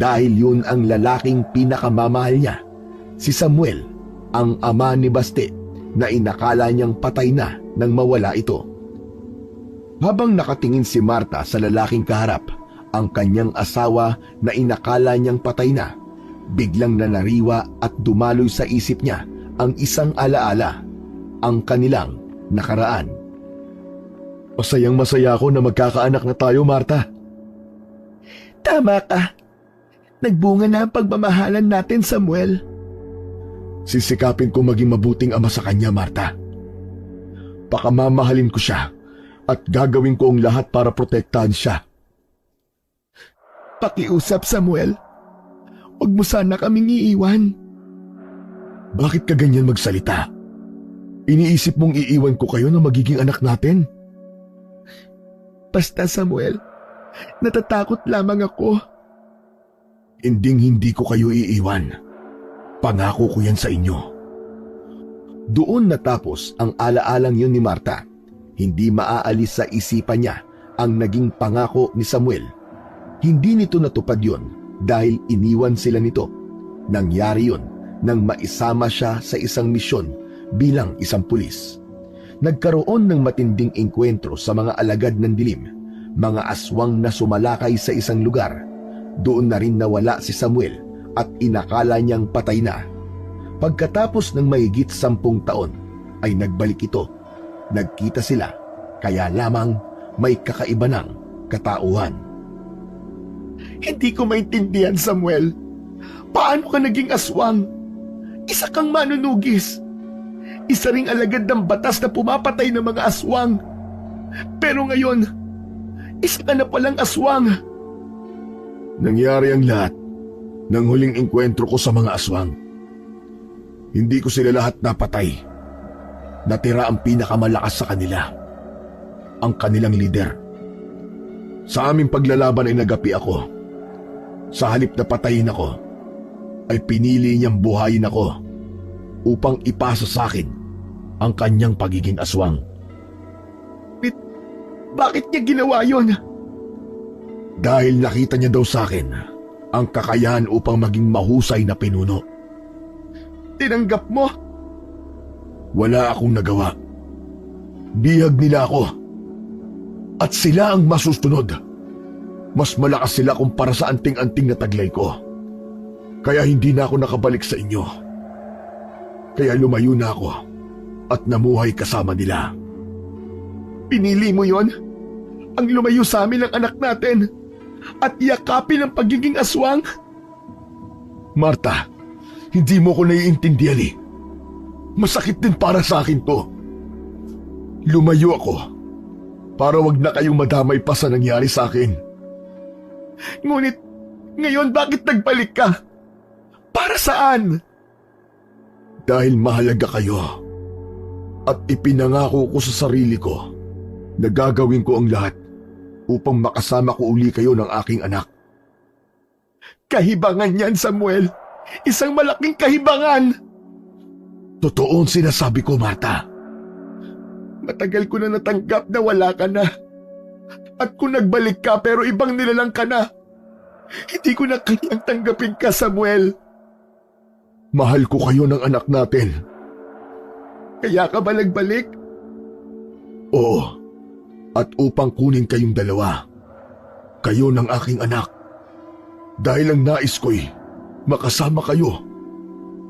dahil yun ang lalaking pinakamamahal niya, si Samuel, ang ama ni Baste na inakala niyang patay na nang mawala ito. Habang nakatingin si Marta sa lalaking kaharap, ang kanyang asawa na inakala niyang patay na, biglang nanariwa at dumaloy sa isip niya ang isang alaala, ang kanilang nakaraan. Masayang masaya ako na magkakaanak na tayo, Marta. Tama ka. Nagbunga na ang pagmamahalan natin, Samuel. Sisikapin ko maging mabuting ama sa kanya, Marta. Pakamamahalin ko siya at gagawin ko ang lahat para protektahan siya. Pakiusap, Samuel. Huwag mo sana kaming iiwan. Bakit ka ganyan magsalita? Iniisip mong iiwan ko kayo na magiging anak natin? Basta, Samuel, natatakot lamang ako. Hindi ko kayo iiwan. Pangako ko yan sa inyo. Doon natapos ang alaalang yun ni Marta. Hindi maaalis sa isipan niya ang naging pangako ni Samuel. Hindi nito natupad yun dahil iniwan sila nito. Nangyari yun nang maisama siya sa isang misyon bilang isang pulis. Nagkaroon ng matinding engkwentro sa mga alagad ng dilim, mga aswang na sumalakay sa isang lugar. Doon na rin nawala si Samuel at inakala niyang patay na. Pagkatapos ng mahigit 10 taon ay nagbalik ito. Nagkita sila, kaya lamang may kakaiba ng katauhan. Hindi ko maintindihan, Samuel. Paano ka naging aswang? Isa kang manunugis. Isa ring alagad ng batas na pumapatay ng mga aswang. Pero ngayon, isa ka na palang aswang. Nangyari ang lahat ng huling engkwentro ko sa mga aswang. Hindi ko sila lahat napatay. Natira ang pinakamalakas sa kanila, ang kanilang lider. Sa aming paglalaban ay nagapi ako. Sa halip na patayin ako, ay pinili niyang buhayin ako upang ipasa sa akin ang kanyang pagiging aswang. Bakit niya ginawa yon? Dahil nakita niya daw sa akin ang kakayahan upang maging mahusay na pinuno. Tinanggap mo? Wala akong nagawa. Bihag nila ako. At sila ang masusunod. Mas malakas sila kumpara sa anting-anting na taglay ko. Kaya hindi na ako nakabalik sa inyo. Kaya lumayo na ako at namuhay kasama nila. Pinili mo yon? Ang lumayo sa amin ng anak natin at yakapin ang pagiging aswang? Marta, hindi mo ko naiintindihan eh. Masakit din para sa akin to. Lumayo ako para wag na kayong madamay pa sa nangyari sa akin. Ngunit ngayon bakit nagbalik ka? Para saan? Dahil mahalaga kayo at ipinangako ko sa sarili ko na gagawin ko ang lahat upang makasama ko uli kayo ng aking anak. Kahibangan yan, Samuel. Isang malaking kahibangan. Totoo ang sinasabi ko, Marta. Matagal ko na natanggap na wala ka na. At kung nagbalik ka pero ibang nilalang ka na, hindi ko na kayang tanggapin ka, Samuel. Mahal ko kayo ng anak natin. Kaya ka ba nagbalik? Oo. At upang kunin kayong dalawa. Kayo ng aking anak. Dahil ang nais ko'y makasama kayo.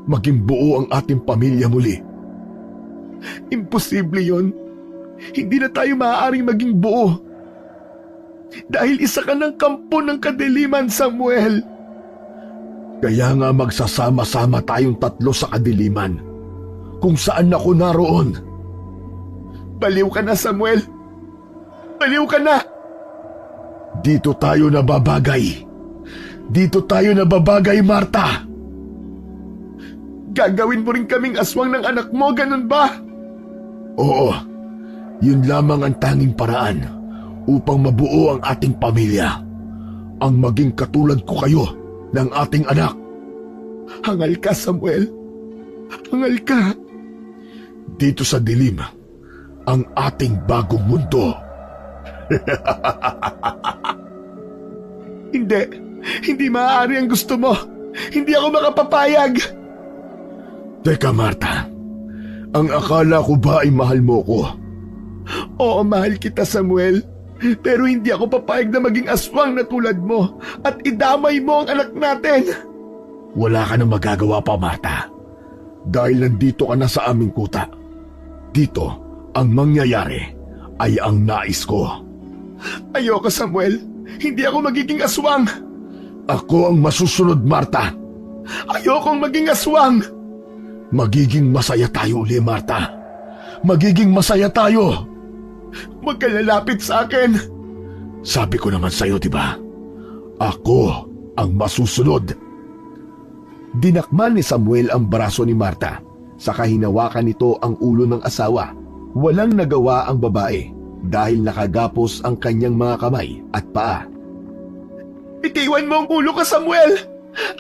Maging buo ang ating pamilya muli. Imposible yon. Hindi na tayo maaaring maging buo. Dahil isa ka ng kampo ng kadiliman, Samuel. Kaya nga magsasama-sama tayong tatlo sa kadiliman. Kung saan ako naroon. Baliw ka na, Samuel. Baliw ka na. Dito tayo nababagay. Dito tayo nababagay, Marta. Gagawin mo rin kaming aswang ng anak mo, ganun ba? Oo. Yun lamang ang tanging paraan upang mabuo ang ating pamilya. Ang maging katulad ko kayo ng ating anak. Hangal ka, Samuel. Hangal ka. Dito sa dilim, ang ating bagong mundo. Hindi. Hindi maaari ang gusto mo. Hindi ako makapapayag. Teka, Marta. Ang akala ko ba ay mahal mo ko? Oo, mahal kita, Samuel. Pero hindi ako papayag na maging aswang na tulad mo at idamay mo ang anak natin. Wala ka nang magagawa pa, Marta. Dahil nandito ka na sa aming kuta. Dito, ang mangyayari ay ang nais ko. Ayoko, Samuel. Hindi ako magiging aswang. Ako ang masusunod, Marta. Ayokong maging aswang. Magiging masaya tayo uli, Marta. Magiging masaya tayo. Huwag ka lalapit sa akin. Sabi ko naman sa'yo, diba? Ako ang masusunod. Dinakman ni Samuel ang braso ni Marta. Saka hinawakan nito ang ulo ng asawa. Walang nagawa ang babae dahil nakagapos ang kanyang mga kamay at paa. Bitiwan mo ang ulo ko, Samuel!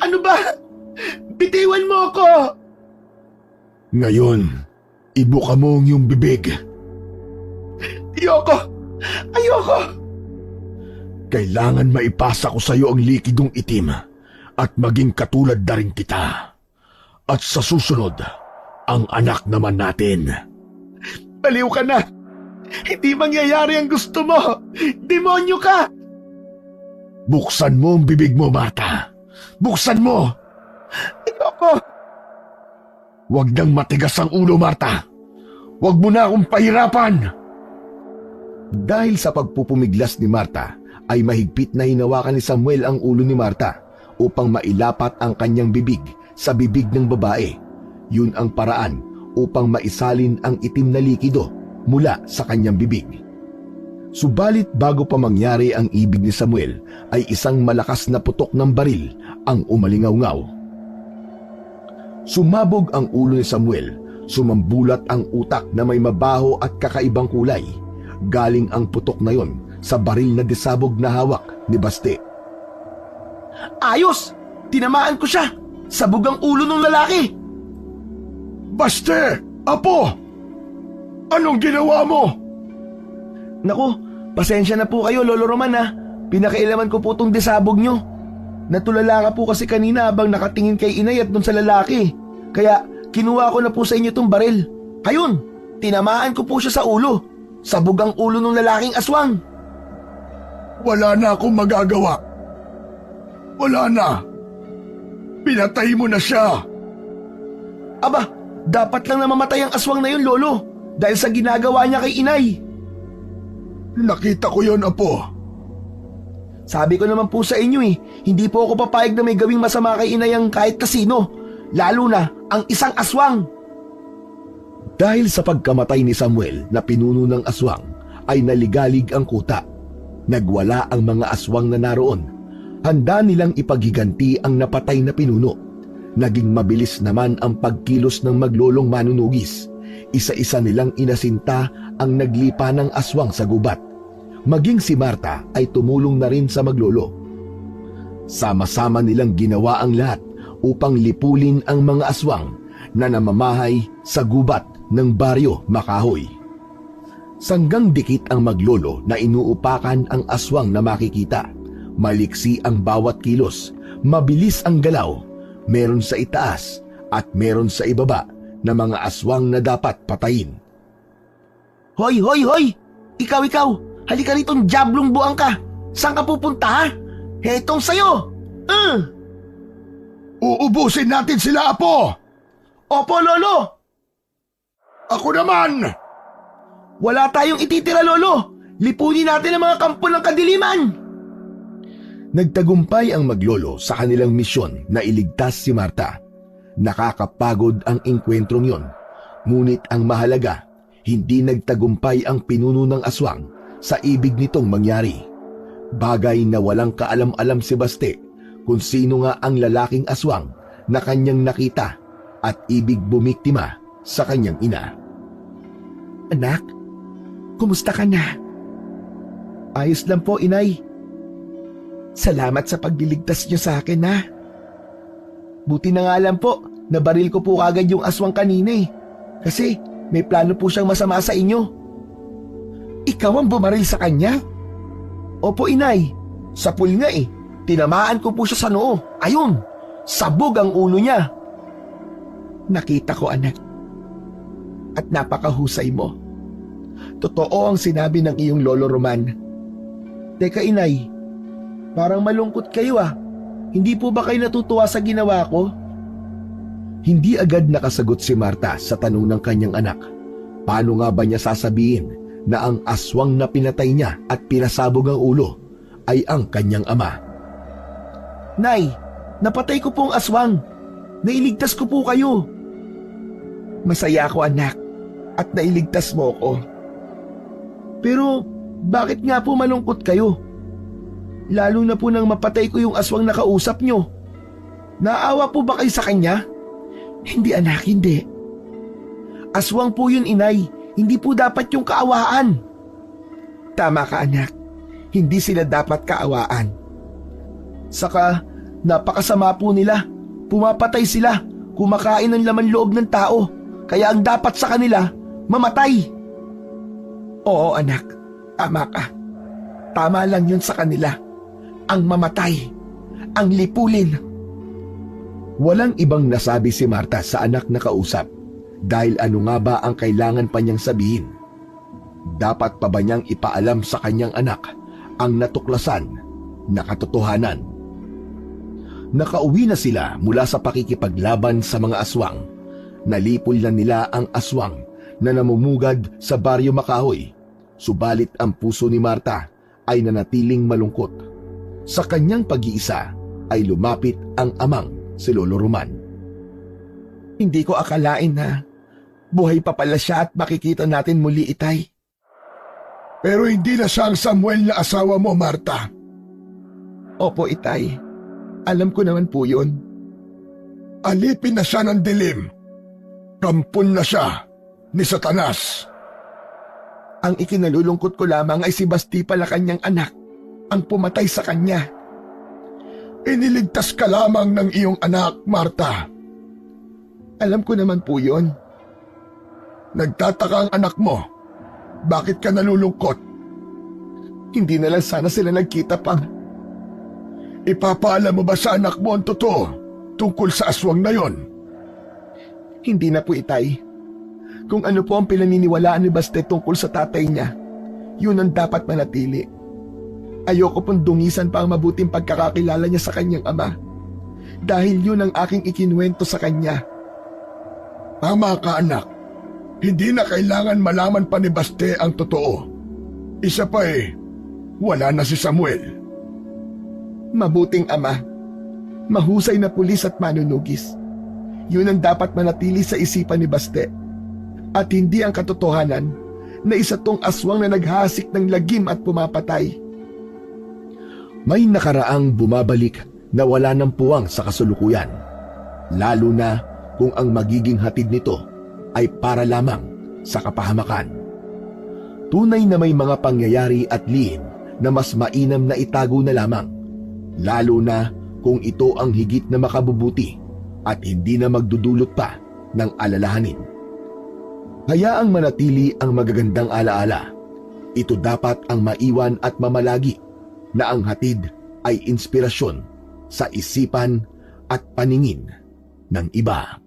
Ano ba? Bitiwan mo ako! Ngayon, ibuka mo ang iyong bibig. Ayoko! Ayoko! Kailangan maipasa ko sa iyo ang likidong itim at maging katulad na rin kita. At sa susunod, ang anak naman natin. Baliw ka na! Hindi mangyayari ang gusto mo! Demonyo ka! Buksan mo ang bibig mo, Marta. Buksan mo! Ayoko! Huwag nang matigas ang ulo, Marta. Huwag mo na akong pahirapan. Dahil sa pagpupumiglas ni Marta, ay mahigpit na hinawakan ni Samuel ang ulo ni Marta upang mailapat ang kanyang bibig sa bibig ng babae. Yun ang paraan upang maisalin ang itim na likido mula sa kanyang bibig. Subalit bago pa mangyari ang ibig ni Samuel, ay isang malakas na putok ng baril ang umalingaw-ngaw. Sumabog ang ulo ni Samuel, sumambulat ang utak na may mabaho at kakaibang kulay. Galing ang putok na yon sa baril na disabog na hawak ni Baste. Ayos! Tinamaan ko siya! Sabog ang ulo ng lalaki! Baste! Apo! Anong ginawa mo? Naku, pasensya na po kayo, Lolo Roman ha. Pinakailaman ko po tong desabog nyo. Natulala ka po kasi kanina habang nakatingin kay inay at dun sa lalaki. Kaya kinuha ko na po sa inyo tong baril. Ayun, tinamaan ko po siya sa ulo. Sabog ang ulo ng lalaking aswang. Wala na akong magagawa. Wala na. Pinatay mo na siya. Aba, dapat lang na mamatay ang aswang na yun, Lolo. Dahil sa ginagawa niya kay inay. Nakita ko yon, Apo. Sabi ko naman po sa inyo hindi po ako papayag na may gawing masama kay inay ang kahit kasino. Lalo na ang isang aswang. Dahil sa pagkamatay ni Samuel na pinuno ng aswang, ay naligalig ang kuta. Nagwala ang mga aswang na naroon. Handa nilang ipaghiganti ang napatay na pinuno. Naging mabilis naman ang pagkilos ng maglolong manunugis. Isa-isa nilang inasinta ang naglipa ng aswang sa gubat. Maging si Marta ay tumulong na rin sa maglolo. Sama-sama nilang ginawa ang lahat upang lipulin ang mga aswang na namamahay sa gubat ng baryo Makahoy. Sanggang dikit ang maglolo na inuupakan ang aswang na makikita. Maliksi ang bawat kilos, mabilis ang galaw, meron sa itaas at meron sa ibaba na mga aswang na dapat patayin. Hoy, hoy, hoy! Ikaw! Halika ritong diablong buang ka! Saan ka pupunta, ha? Hetong sayo! Uubusin natin sila, Apo! Opo, Lolo! Ako naman! Wala tayong ititira, Lolo! Lipunin natin ang mga kampo ng kadiliman! Nagtagumpay ang maglolo sa kanilang misyon na iligtas si Marta. Nakakapagod ang engkwentrong yon. Ngunit ang mahalaga, hindi nagtagumpay ang pinuno ng aswang sa ibig nitong mangyari. Bagay na walang kaalam-alam si Baste kung sino nga ang lalaking aswang na kanyang nakita at ibig bumiktima sa kanyang ina. Anak, kumusta ka na? Ayos lang po, inay. Salamat sa pagliligtas niyo sa akin, ha? Buti na nga lang po, nabaril ko po agad yung aswang kanina Kasi may plano po siyang masama sa inyo. Ikaw ang bumaril sa kanya? Opo, inay. Sa pool nga Tinamaan ko po siya sa noo. Ayun, sabog ang ulo niya. Nakita ko, anak. At napakahusay mo. Totoo ang sinabi ng iyong lolo Roman. Teka, inay. Parang malungkot kayo Hindi po ba kayo natutuwa sa ginawa ko? Hindi agad nakasagot si Marta sa tanong ng kanyang anak. Paano nga ba niya sasabihin na ang aswang na pinatay niya at pinasabog ang ulo ay ang kanyang ama? Nay, napatay ko po ang aswang. Nailigtas ko po kayo. Masaya ako, anak, at nailigtas mo ko. Pero bakit nga po malungkot kayo? Lalo na po nang mapatay ko yung aswang na kausap nyo. Naawa po ba kayo sa kanya? Hindi, anak, hindi. Aswang po yun, inay. Hindi po dapat yung kaawaan. Tama ka, anak. Hindi sila dapat kaawaan. Saka, napakasama po nila. Pumapatay sila. Kumakain ng laman loob ng tao. Kaya ang dapat sa kanila, mamatay. Oo, anak. Tama ka. Tama lang yun sa kanila. Ang mamatay. Ang lipulin. Walang ibang nasabi si Marta sa anak na kausap dahil ano nga ba ang kailangan pa niyang sabihin? Dapat pa ba niyang ipaalam sa kanyang anak ang natuklasan na katotohanan? Nakauwi na sila mula sa pakikipaglaban sa mga aswang. Nalipol na nila ang aswang na namumugad sa baryo Makahoy. Subalit ang puso ni Marta ay nanatiling malungkot. Sa kanyang pag-iisa ay lumapit ang amang si Lolo Roman. Hindi ko akalain na buhay pa pala siya at makikita natin muli, itay. Pero hindi na siya ang Samuel na asawa mo, Marta. Opo, itay. Alam ko naman po yun. Alipin na siya ng dilim. Kampon na siya ni Satanas. Ang ikinalulungkot ko lamang ay si Basti pala kanyang anak ang pumatay sa kanya. Iniligtas ka lamang ng iyong anak, Marta. Alam ko naman po yun. Nagtataka ang anak mo. Bakit ka nalulungkot? Hindi na lang sana sila nagkita pa. Ipapaalam mo ba sa anak mo ang totoo tungkol sa aswang na yon? Hindi na po, Itay. Kung ano po ang pinaniniwalaan ni Baste tungkol sa tatay niya, yun ang dapat manatili. Ayoko pong dungisan pa ang mabuting pagkakakilala niya sa kanyang ama. Dahil yun ang aking ikinuwento sa kanya. Tama ka, anak. Hindi na kailangan malaman pa ni Baste ang totoo. Isa pa wala na si Samuel. Mabuting ama. Mahusay na pulis at manunugis. Yun ang dapat manatili sa isipan ni Baste. At hindi ang katotohanan na isa tong aswang na naghasik ng lagim at pumapatay. May nakaraang bumabalik na wala ng puwang sa kasulukuyan, lalo na kung ang magiging hatid nito ay para lamang sa kapahamakan. Tunay na may mga pangyayari at lihim na mas mainam na itago na lamang, lalo na kung ito ang higit na makabubuti at hindi na magdudulot pa ng alalahanin. Hayaang manatili ang magagandang alaala. Ito dapat ang maiwan at mamalagi na ang hatid ay inspirasyon sa isipan at paningin ng iba.